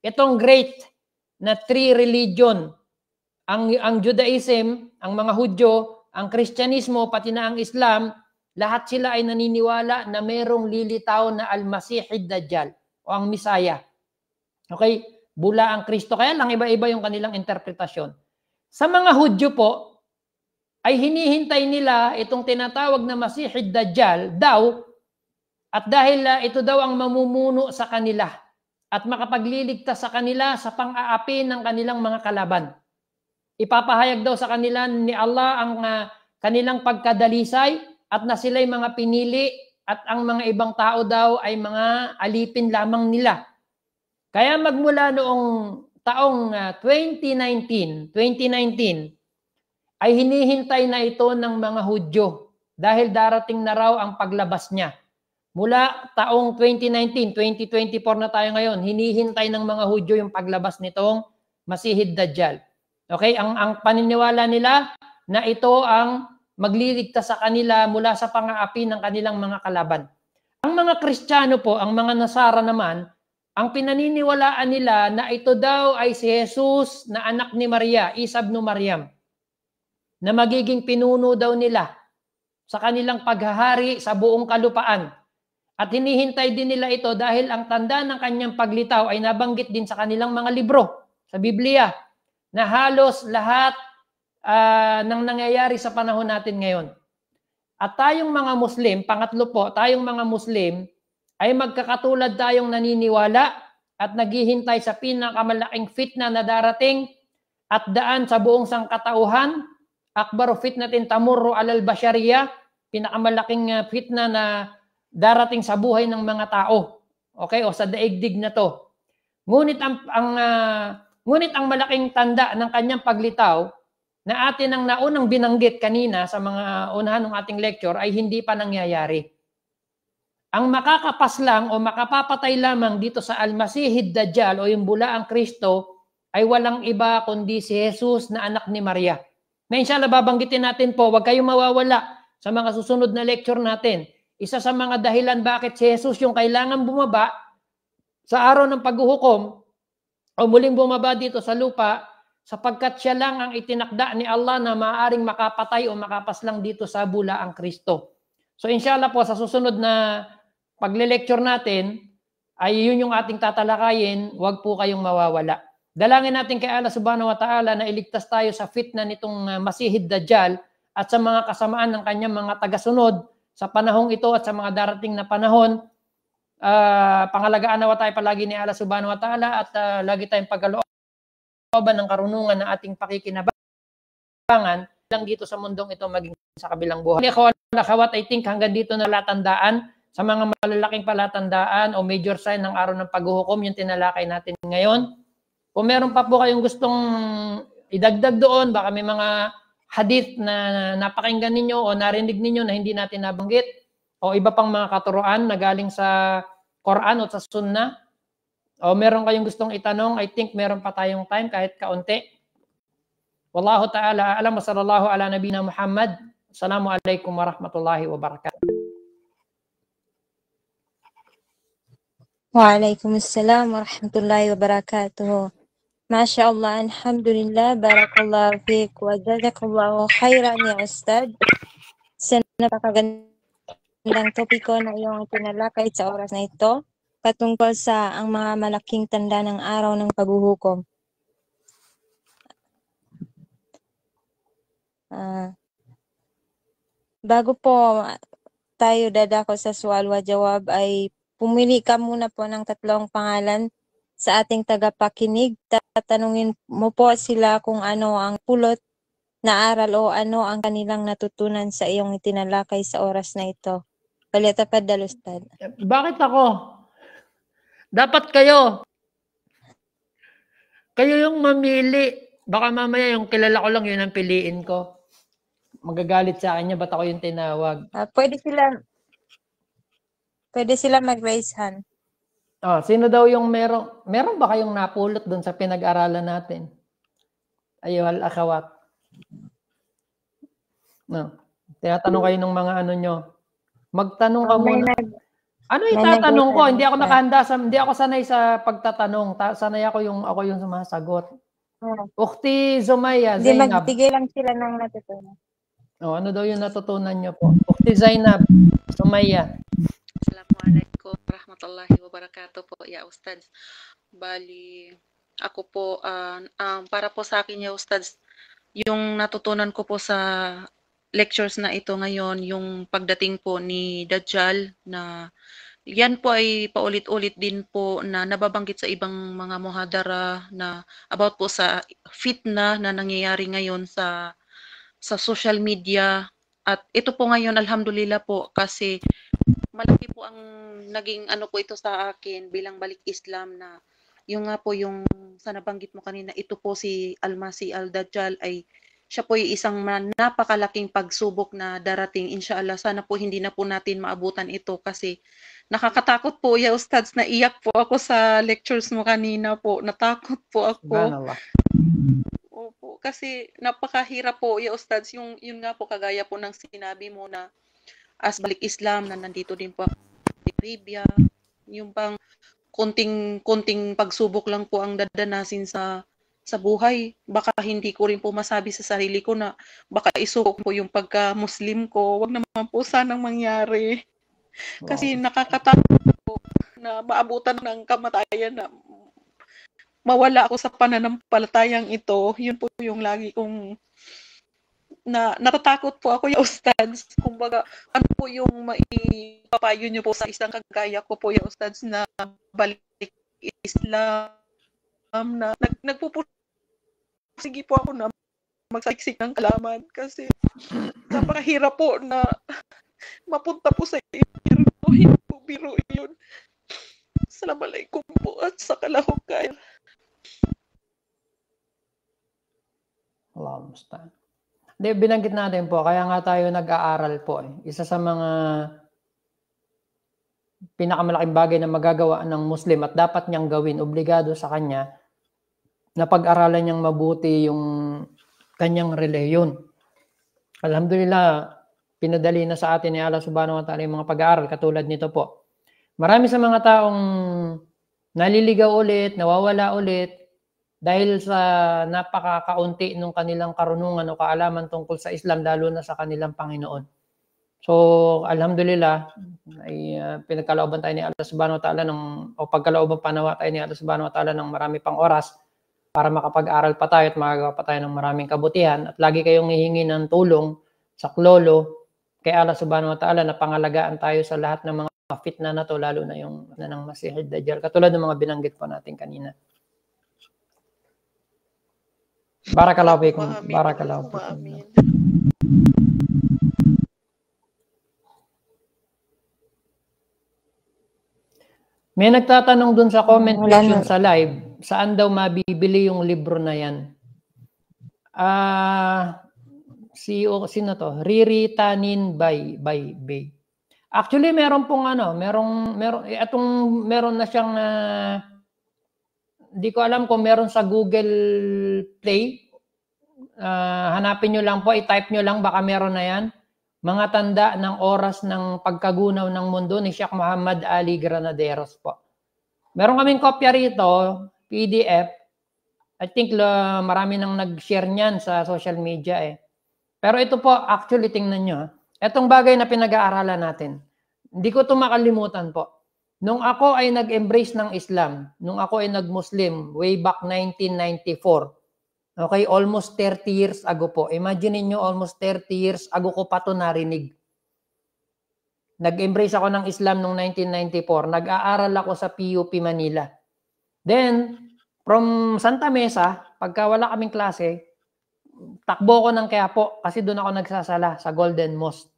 Itong great na three religion, ang Judaism, ang mga Hudyo, ang Kristyanismo, pati na ang Islam, lahat sila ay naniniwala na merong lilitaw na Al-Masihid Dajjal o ang Misaya. Okay? Bula ang Kristo. Kaya lang iba-iba yung kanilang interpretasyon. Sa mga Hudyo po, ay hinihintay nila itong tinatawag na Masihid Dajjal daw at dahil ito daw ang mamumuno sa kanila at makapagliligtas sa kanila sa pang-aapi ng kanilang mga kalaban. Ipapahayag daw sa kanila ni Allah ang kanilang pagkadalisay at na sila'y mga pinili at ang mga ibang tao daw ay mga alipin lamang nila. Kaya magmula noong taong 2019 ay hinihintay na ito ng mga Hudyo dahil darating na raw ang paglabas niya. Mula taong 2019, 2024 na tayo ngayon, hinihintay ng mga Hudyo yung paglabas nitong Masihid Dajjal. Okay, ang paniniwala nila na ito ang magliligtas sa kanila mula sa pang-aapi ng kanilang mga kalaban. Ang mga Kristiyano po, ang mga Nasara naman, ang pinaniniwalaan nila na ito daw ay si Jesus na anak ni Maria, Isa ibn Maryam, na magiging pinuno daw nila sa kanilang paghahari sa buong kalupaan. At hinihintay din nila ito dahil ang tanda ng kanyang paglitaw ay nabanggit din sa kanilang mga libro, sa Biblia, na halos lahat ng nangyayari sa panahon natin ngayon. At tayong mga Muslim, pangatlo po, tayong mga Muslim, ay magkakatulad tayong naniniwala at naghihintay sa pinakamalaking fitna na darating at daan sa buong sangkatauhan. Akbaru fitnatin tamurru alal basyariya, pinakamalaking fitna na darating sa buhay ng mga tao. Okay, o sa daigdig na to. Ngunit ang malaking tanda ng kanyang paglitaw na atin ang naunang binanggit kanina sa mga unahan ng ating lecture ay hindi pa nangyayari. Ang makakapas lang o makapapatay lamang dito sa Al-Masihid Dajjal o yung bulaang Kristo ay walang iba kundi si Jesus na anak ni Maria. Na inshallah babanggitin natin po, huwag kayong mawawala sa mga susunod na lecture natin. Isa sa mga dahilan bakit si Jesus yung kailangan bumaba sa araw ng paghuhukom o muling bumaba dito sa lupa sapagkat siya lang ang itinakda ni Allah na maaaring makapatay o makapaslang dito sa bulaang Kristo. So inshallah po sa susunod na pagle-lecture natin ay yun yung ating tatalakayin, huwag po kayong mawawala. Dalangin natin kay Allah subhanahu wa ta'ala na iligtas tayo sa fitna nitong Masihid Dajjal at sa mga kasamaan ng kanyang mga tagasunod sa panahong ito at sa mga darating na panahon. Pangalagaan nawa tayo palagi ni Allah subhanahu wa ta'ala at lagi tayong pagkalooban ng karunungan ng ating pakikinabangan lang dito sa mundong ito maging sa kabilang buhay. Akhawat, I think hanggang dito na latandaan sa mga malalaking palatandaan o major sign ng araw ng paghuhukom, yung tinalakay natin ngayon. Kung meron pa po kayong gustong idagdag doon, baka may mga hadith na napakinggan ninyo o narinig ninyo na hindi natin nabanggit, o iba pang mga katuruan na galing sa Quran o sa Sunnah, o meron kayong gustong itanong, I think meron pa tayong time kahit kaunti. Wallahu ta'ala a'lam wa sallallahu ala nabina Muhammad. Assalamualaikum warahmatullahi wabarakatuh. Waalaikumsalam warahmatullahi wabarakatuh. Masya Allah, alhamdulillah, barakallahu fiqh, wa jazakallahu khairan ya Ustad. Sa napakagandang topiko na iyong tinalakay sa oras na ito, patungkol sa ang mga malaking tanda ng araw ng paghuhukom. Bago po tayo dadako sa sual wa jawab, ay pumili ka muna po ng 3 pangalan sa ating tagapakinig. Tatanungin mo po sila kung ano ang pulot na aral o ano ang kanilang natutunan sa iyong itinalakay sa oras na ito. Palitapad Ustad. Bakit ako? Dapat kayo. Kayo yung mamili. Baka mamaya yung kilala ko lang yun ang piliin ko. Magagalit sa akin niya, ba't ako yung tinawag? Pwede sila mag-raise hand. Sino daw yung meron ba kayong napulot doon sa pinag-aralan natin? Ayuhal akhawat. No. Tinatanong kayo ng mga ano nyo. Magtanong ka muna. Ano itatanong ko? Hindi ako nakahanda hindi ako sanay sa pagtatanong. Sanay ako yung sumasagot. Ukhti Zumaya, Zainab. Magbigay lang sila ng natutunan. Ano daw yung natutunan nyo po? Ukhti Zainab, Zumaya. Assalamualaikum warahmatullahi wabarakatuh po, ya Ustads. Bali, ako po, para po sa akin, ya Ustads, yung natutunan ko po sa lectures na ito ngayon, yung pagdating po ni Dajjal, na yan po ay paulit-ulit din po na nababanggit sa ibang mga muhadara na about po sa fitna na nangyayari ngayon sa social media. At ito po ngayon, alhamdulillah po, kasi malaki po ang naging ano po ito sa akin bilang balik Islam, na yung nga po yung sa nabanggit mo kanina, ito po si Al-Masih Al-Dajjal ay siya po ay isang napakalaking pagsubok na darating. Inshallah, sana po hindi na po natin maabutan ito, kasi nakakatakot po, ya Ustads, na iyak po ako sa lectures mo kanina po. Natakot po ako. Subhanallah. Opo, kasi napakahirap po, ya Ustads, yun nga po kagaya po ng sinabi mo na as balik Islam na nandito din po ako sa Arabia, yung pang konting pagsubok lang po ang dadanasin sa buhay. Baka hindi ko rin po masabi sa sarili ko na baka isubok po yung pagka-Muslim ko. Wag naman po sanang mangyari. Kasi nakakatakot po na maabutan ng kamatayan, na mawala ako sa pananampalatayang ito. Yun po yung lagi kong natatakot po ako, ya Ustads. Kumbaga, ano po yung maipapayo nyo po sa isang kagaya ko po, ya Ustads, na balik Islam, na nagpupursige po ako na magsaksik ng kalaman, kasi napakahirap po na mapunta po sa impyerno. Hindi po biro yun. Assalamualaikum po at sa kalahukay. Allah musta'an. Binanggit natin po, kaya nga tayo nag-aaral po. Isa sa mga pinakamalaking bagay na magagawa ng Muslim at dapat niyang gawin, obligado sa kanya, na pag-aralan niyang mabuti yung kanyang reliyon. Alhamdulillah, pinadali na sa atin ni Allah subhanahu wa ta'ala yung mga pag-aaral katulad nito po. Marami sa mga taong naliligaw ulit, nawawala ulit, dahil sa napakakaunti ng kanilang karunungan o kaalaman tungkol sa Islam, lalo na sa kanilang Panginoon. So, alhamdulillah, ay pinagkalooban tayo ni Allah subhanahu wa ta'ala o pagkalooban panawa tayo ni Allah subhanahu wa ta'ala ng marami pang oras para makapag-aral pa tayo at magagawa pa tayo ng maraming kabutihan. At lagi kayong hihingi ng tulong sa klolo kay Allah subhanahu wa ta'ala na pangalagaan tayo sa lahat ng mga fitna na to, lalo na yung ng Masih Dajjal, katulad ng mga binanggit po natin kanina. Barakallahu fikum. Barakallahu fikum. May nagtatanong dun sa comment Wala section na. sa live, saan daw mabibili yung libro na yan? Sino to? Riri Tanin Bay. Actually, meron pong meron na siyang hindi ko alam kung meron sa Google Play. Hanapin nyo lang po, i-type nyo lang, baka meron na yan. Mga tanda ng oras ng pagkagunaw ng mundo ni Sheikh Muhammad Ali Granaderos po. Meron kaming kopya rito, PDF. I think marami nang nag-share niyan sa social media eh. Pero ito po, actually, tingnan nyo. Itong bagay na pinag-aaralan natin, hindi ko ito makalimutan po. Nung ako ay nag-embrace ng Islam, nung ako ay nag-Muslim, way back 1994, okay, almost 30 years ago po. Imagine niyo almost 30 years ago ko pa ito narinig. Nag-embrace ako ng Islam noong 1994. Nag-aaral ako sa PUP Manila. Then, from Santa Mesa, pagka wala kaming klase, takbo ko ng Quiapo kasi doon ako nagsasala sa Golden Mosque.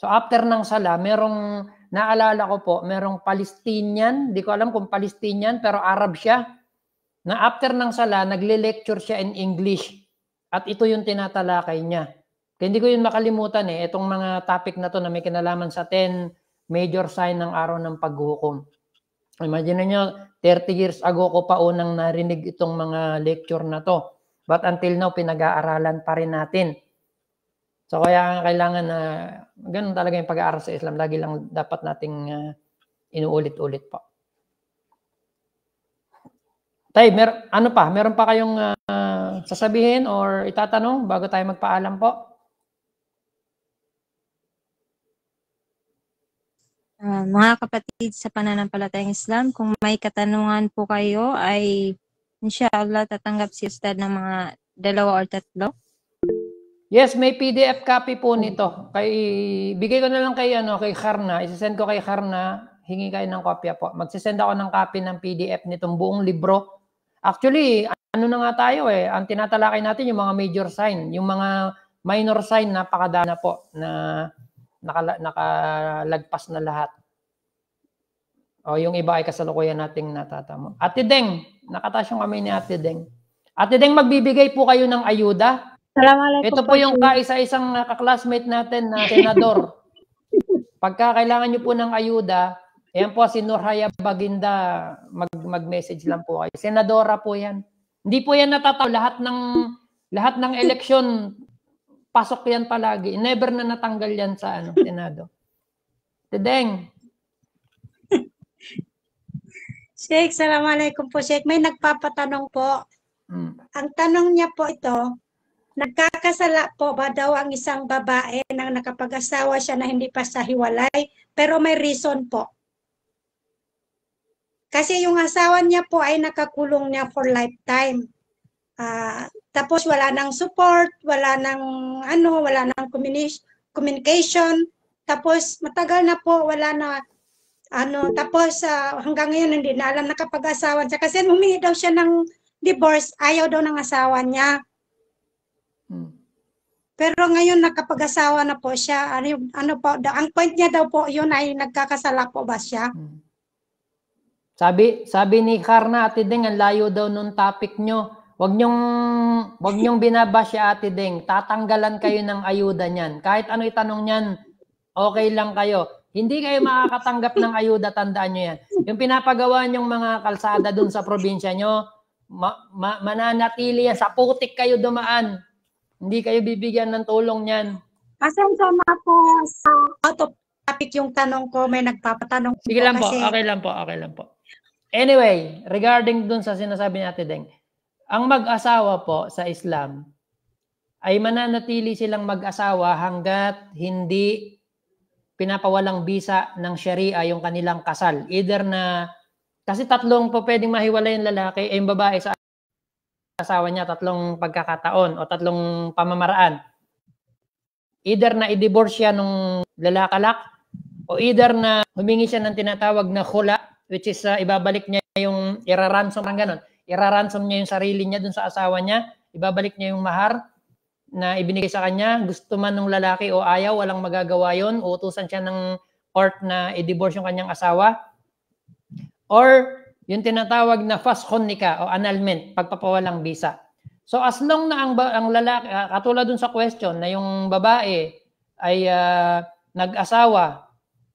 So after ng sala, merong, naalala ko po, merong Palestinian, di ko alam kung Palestinian, pero Arab siya, na after ng sala, nagle-lecture siya in English. At ito yung tinatalakay niya. Kaya hindi ko yun makalimutan eh, itong mga topic na to na may kinalaman sa 10 major sign ng araw ng paghukom. Imagine nyo, 30 years ago ko pa unang narinig itong mga lecture na to. But until now, pinag-aaralan pa rin natin. So kaya kailangan na ganun talaga yung pag-aaral sa Islam. Lagi lang dapat nating inuulit-ulit po. Tay, ano pa? Meron pa kayong sasabihin or itatanong bago tayo magpaalam po? Mga kapatid sa pananampalatayang Islam, kung may katanungan po kayo ay inshallah tatanggap si Ustad ng mga 2 or 3. Yes, may PDF copy po nito. Bigay ko na lang kay Kharna. Isesend ko kay Kharna. Hingi kayo ng kopya po. Magsisend ako ng copy ng PDF nitong buong libro. Actually, ano na nga tayo eh. Ang tinatalakay natin yung mga major sign. Yung mga minor sign, napakadana po na nakalagpas na lahat. O yung iba ay kasalukuyan nating natatamo. Ate Deng, nakataas yung kamay ni Ate Deng. Ate Deng, magbibigay po kayo ng ayuda. Ito po yung kaisa-isang kaklasmate natin na senador. Pagka kailangan nyo po ng ayuda, ayan po si Nurhaya Baginda, mag-message lang po kayo. Senadora po yan. Hindi po yan natataw. Lahat ng eleksyon, pasok yan palagi. Never na natanggal yan sa Senado. Tideng. Sheikh, assalamualaikum po, Sheikh. May nagpapatanong po. Ang tanong niya po ito, nagkakasala po ba daw ang isang babae nang nakapag-asawa siya na hindi pa sa hiwalay, pero may reason po? Kasi yung asawa niya po ay nakakulong niya for lifetime. Tapos wala nang support, wala nang communication. Tapos matagal na po, wala na tapos hanggang ngayon hindi na alam nakapag-asawa siya. Kasi humingi daw siya ng divorce, ayaw daw ng asawa niya. Pero ngayon nakapag-asawa na po siya. Ang point niya daw po yun ay nagkakasala po ba siya? Sabi ni Kharna, Ate Deng, ang layo daw nung topic nyo. Wag nyong binabash si Ate Deng. Tatanggalan kayo ng ayuda niyan. Kahit ano itanong niyan, okay lang kayo. Hindi kayo makakatanggap ng ayuda, tandaan nyo yan. Yung pinapagawa nyong mga kalsada dun sa probinsya nyo, mananatili yan. Sa putik kayo dumaan. Hindi kayo bibigyan ng tulong niyan. Pasensya na po sa out of topic yung tanong ko. May nagpapatanong po. Sige lang po, okay lang po. Anyway, regarding dun sa sinasabi ni Ate Deng, ang mag-asawa po sa Islam ay mananatili silang mag-asawa hanggat hindi pinapawalang bisa ng Sharia yung kanilang kasal. Either na, kasi 3 po pwedeng mahiwalay yung lalaki, yung babae sa asawa niya, 3 pagkakataon o 3 pamamaraan. Either na i-divorce siya nung lalakalak o either na humingi siya ng tinatawag na khula, which is ibabalik niya yung iraransom, ganon. Iraransom niya yung sarili niya dun sa asawa niya, ibabalik niya yung mahar na ibinigay sa kanya, gusto man ng lalaki o ayaw, walang magagawa yon. Uutusan siya ng court na i-divorce yung kanyang asawa. or yung tinatawag na fashon nika o annulment, pagpapawalang bisa. So as long na ang lalaki, katulad dun sa question na yung babae ay nag-asawa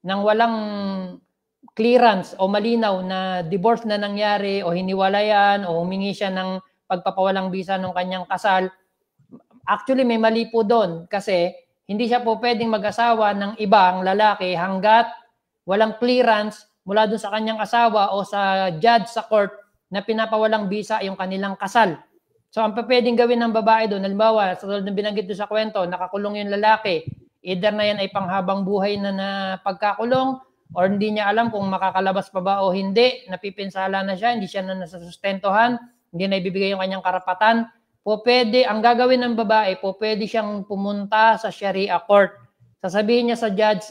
nang walang clearance o malinaw na divorce na nangyari o hiniwalayan o humingi siya ng pagpapawalang bisa ng kanyang kasal, actually may mali po doon kasi hindi siya po pwedeng mag-asawa ng ibang lalaki hanggat walang clearance mula doon sa kanyang asawa o sa judge sa court na pinapawalang bisa yung kanilang kasal. So ang pwedeng gawin ng babae doon, halimbawa, sa tulad ng binanggit doon sa kwento, nakakulong yung lalaki, either na yan ay panghabang buhay na pagkakulong or hindi niya alam kung makakalabas pa ba o hindi, napipinsala na siya, hindi siya na nasasustentohan, hindi na ibibigay yung kanyang karapatan, po pwede, ang gagawin ng babae, po pwede siyang pumunta sa Sharia court. Sasabihin niya sa judge,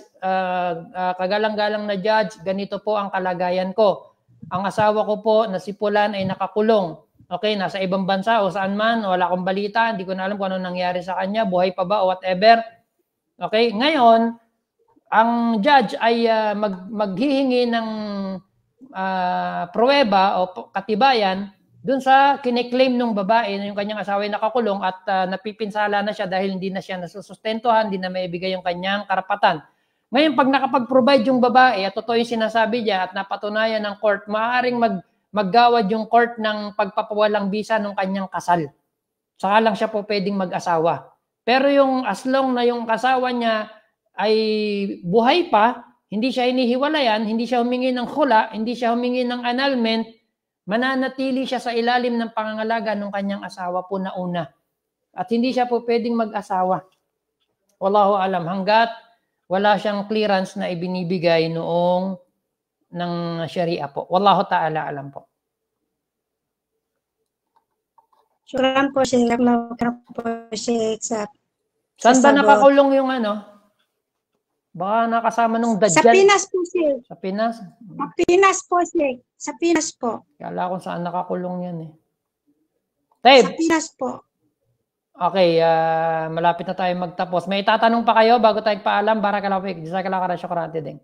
kagalang-galang na judge, ganito po ang kalagayan ko. Ang asawa ko po na si Pulan ay nakakulong. Okay, nasa ibang bansa o saan man, wala akong balita, hindi ko na alam kung ano nangyari sa kanya, buhay pa ba o whatever. Okay, ngayon, ang judge ay maghihingi ng pruweba o katibayan dun sa kiniklaim ng babae na yung kanyang asawa ay nakakulong at napipinsala na siya dahil hindi na siya nasusustentuhan, hindi na maibigay yung kanyang karapatan. Ngayon, pag nakapag-provide yung babae at totoo yung sinasabi niya at napatunayan ng court, maaaring maggawad yung court ng pagpapawalang bisa ng kanyang kasal. Saka lang siya po pwedeng mag-asawa. Pero yung as long na yung kasawa niya ay buhay pa, hindi siya hinihiwalayan, hindi siya humingi ng hula, hindi siya humingi ng annulment, mananatili siya sa ilalim ng pangangalaga ng kanyang asawa po na una. At hindi siya po pwedeng mag-asawa. Wallahu alam, hanggat wala siyang clearance na ibinibigay noong ng Sharia po. Wallahu ta'ala alam po. Shukran po, Sheikh. Po, Sheikh, saan ba sagot. nakakulong yung ano? Baka nakasama nung Dajjal. Sa Pinas po, Sheikh. Sa Pinas? Sa Pinas po, Sheikh. Sa Pinas po. Kala ko saan nakakulong yan eh. Sa Taib. Pinas po. Okay, malapit na tayo magtapos. May itatanong pa kayo bago tayo paalam? Barakallahu fiik. Jazakallahu khairan, syukran din.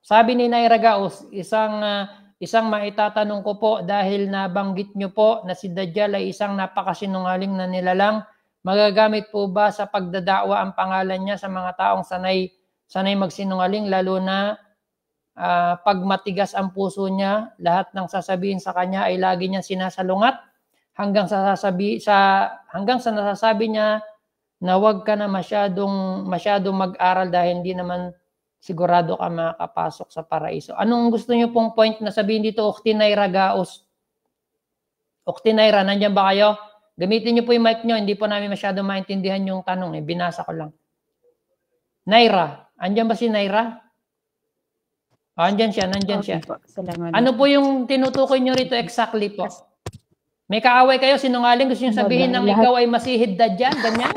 Sabi ni Naira Gaus, isang maitatanong ko po dahil nabanggit nyo po na si Dajjal ay isang napakasinungaling na nilalang. Magagamit po ba sa pagdadakwa ang pangalan niya sa mga taong sanay magsinungaling, lalo na pag matigas ang puso niya, lahat ng sasabihin sa kanya ay lagi niya sinasalungat hanggang sa nasasabi niya na huwag ka na masyadong mag-aral dahil hindi naman sigurado ka makapasok sa paraiso. Anong gusto niyo pong point na sabihin dito, Ukhti Naira Gaos? Ukhti Naira, nandiyan ba kayo? Gamitin niyo po yung mic niyo, hindi po namin masyadong maintindihan yung tanong, binasa ko lang. Naira, andyan ba si Naira? Andyan siya, nandyan siya. Ano po yung tinutukoy niyo rito exactly po? May kaaway kayo, sinungaling, gusto niyo sabihin ng ikaw ay masihid Dajjal, ganyan?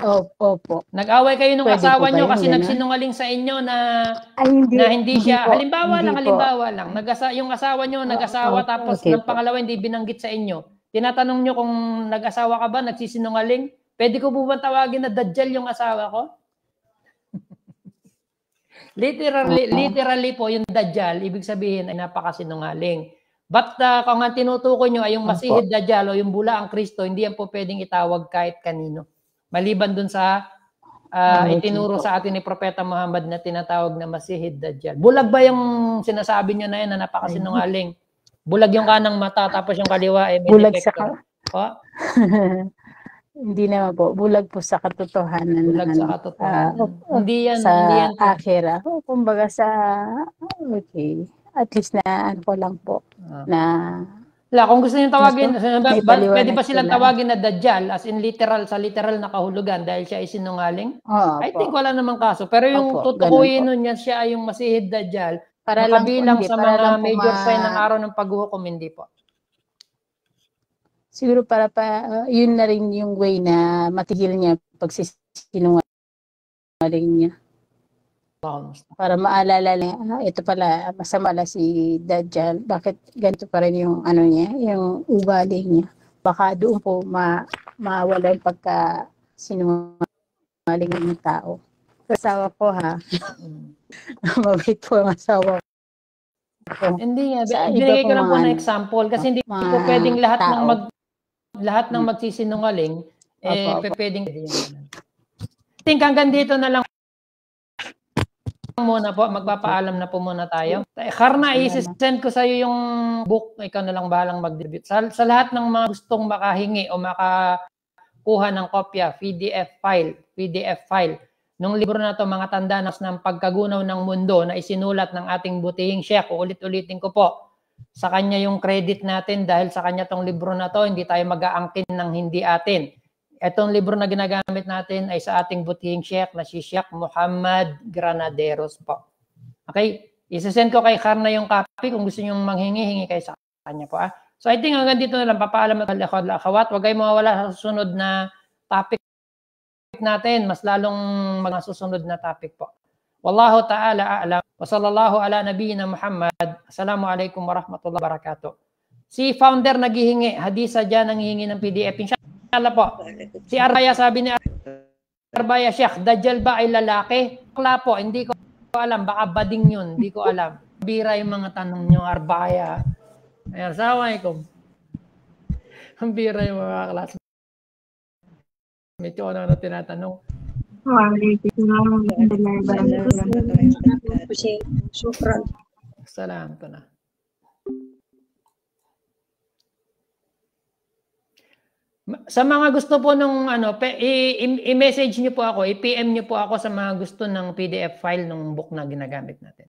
Opo. Nag-away kayo ng Pwede asawa po ba niyo yun, kasi ganun? nagsinungaling sa inyo na hindi hindi siya, po, halimbawa hindi lang. Yung asawa niyo nag-asawa tapos okay ng pangalawa hindi binanggit sa inyo. Tinatanong niyo kung nag-asawa ka ba, nagsisinungaling? Pwede ko po ba tawagin na Dajjal yung asawa ko? Literally po yung Dajjal, ibig sabihin ay napakasinungaling. But kung ang tinutukoy nyo ay yung masihid Dajjal o yung bula ang Kristo, hindi yan po pwedeng itawag kahit kanino. Maliban dun sa itinuro sa atin ni Propeta Muhammad na tinatawag na masihid Dajjal. Bulag ba yung sinasabi nyo na yan na napakasinungaling? Bulag yung kanang mata tapos yung kaliwa ay may bulag defecto. Hindi naman po. Bulag po sa katotohanan. Bulag sa katotohanan. Hindi yan. Sa Hindi yan. akhira. Kumbaga sa, okay. At least na, ano ko lang po, na, Kung gusto niyo tawagin, pwede ba silang sila. tawagin na Dajjal as in literal, sa literal na kahulugan dahil siya ay sinungaling? I think wala namang kaso. Pero yung tutukuyin nun niya siya ay yung masihid Dajjal, para lang po, kabilang hindi, sa para mga lang po major sign ng araw ng paghuhukom, hindi po. Siguro para yun na rin yung way na matigil niya pagsisinungaling niya. Para maalala niya, ito pala, masama na si Dajjal. Bakit ganito pa rin yung ano niya, yung ugali niya. Baka doon po mawala yung pagka-sinungaling ng tao. Asawa ko ha. Mabait po ang asawa ko. Hindi nga, Sa iba binigay ko pong lang po mga na example kasi hindi mga po pwedeng lahat ng tao. lahat ng magsisinungaling Opo. pwedeng. I think hanggang dito na lang muna po, magpapaalam na po muna tayo. Karna, i-send ko sa iyo yung book, ikaw na lang bahalang mag-debut. Sa lahat ng mga gustong makahingi o makakuha ng kopya, PDF file, nung libro na to, mga tandanas ng pagkagunaw ng mundo na isinulat ng ating butihing Sheikh, ulit-ulitin ko po, sa kanya yung credit natin dahil sa kanya tong libro na to, hindi tayo mag-aangkin ng hindi atin. Itong libro na ginagamit natin ay sa ating butihing Sheikh na si Sheikh Muhammad Granaderos po. Okay? Isasend ko kay Karna yung copy. Kung gusto nyo manghingi kayo sa kanya po. So I think hanggang dito na lang. Papaalam at akhawat. Huwag kayong mawawala sa susunod na topic natin. Mas lalong mga susunod na topic po. Wallahu ta'ala a'lam. Wa sallallahu ala nabiyyina Muhammad. Assalamualaikum warahmatullahi wabarakatuh. Si founder naghihingi. Hadisa dyan nanghihingi ng PDF. Inshallah po. Si Arbaya, sabi ni Arbaya, Sheikh, Dajjal ba ay lalaki? Kla po, hindi ko alam. Baka bading yun. Hindi ko alam. Bira yung mga tanong nyo, Arbaya. Ayan, assalamualaikum. Ang bira yung mga klase. Medyo ano tinatanong. Salam ko na. Sa mga gusto po nung i-message niyo po ako, i-PM niyo po ako sa mga gusto ng PDF file ng book na ginagamit natin.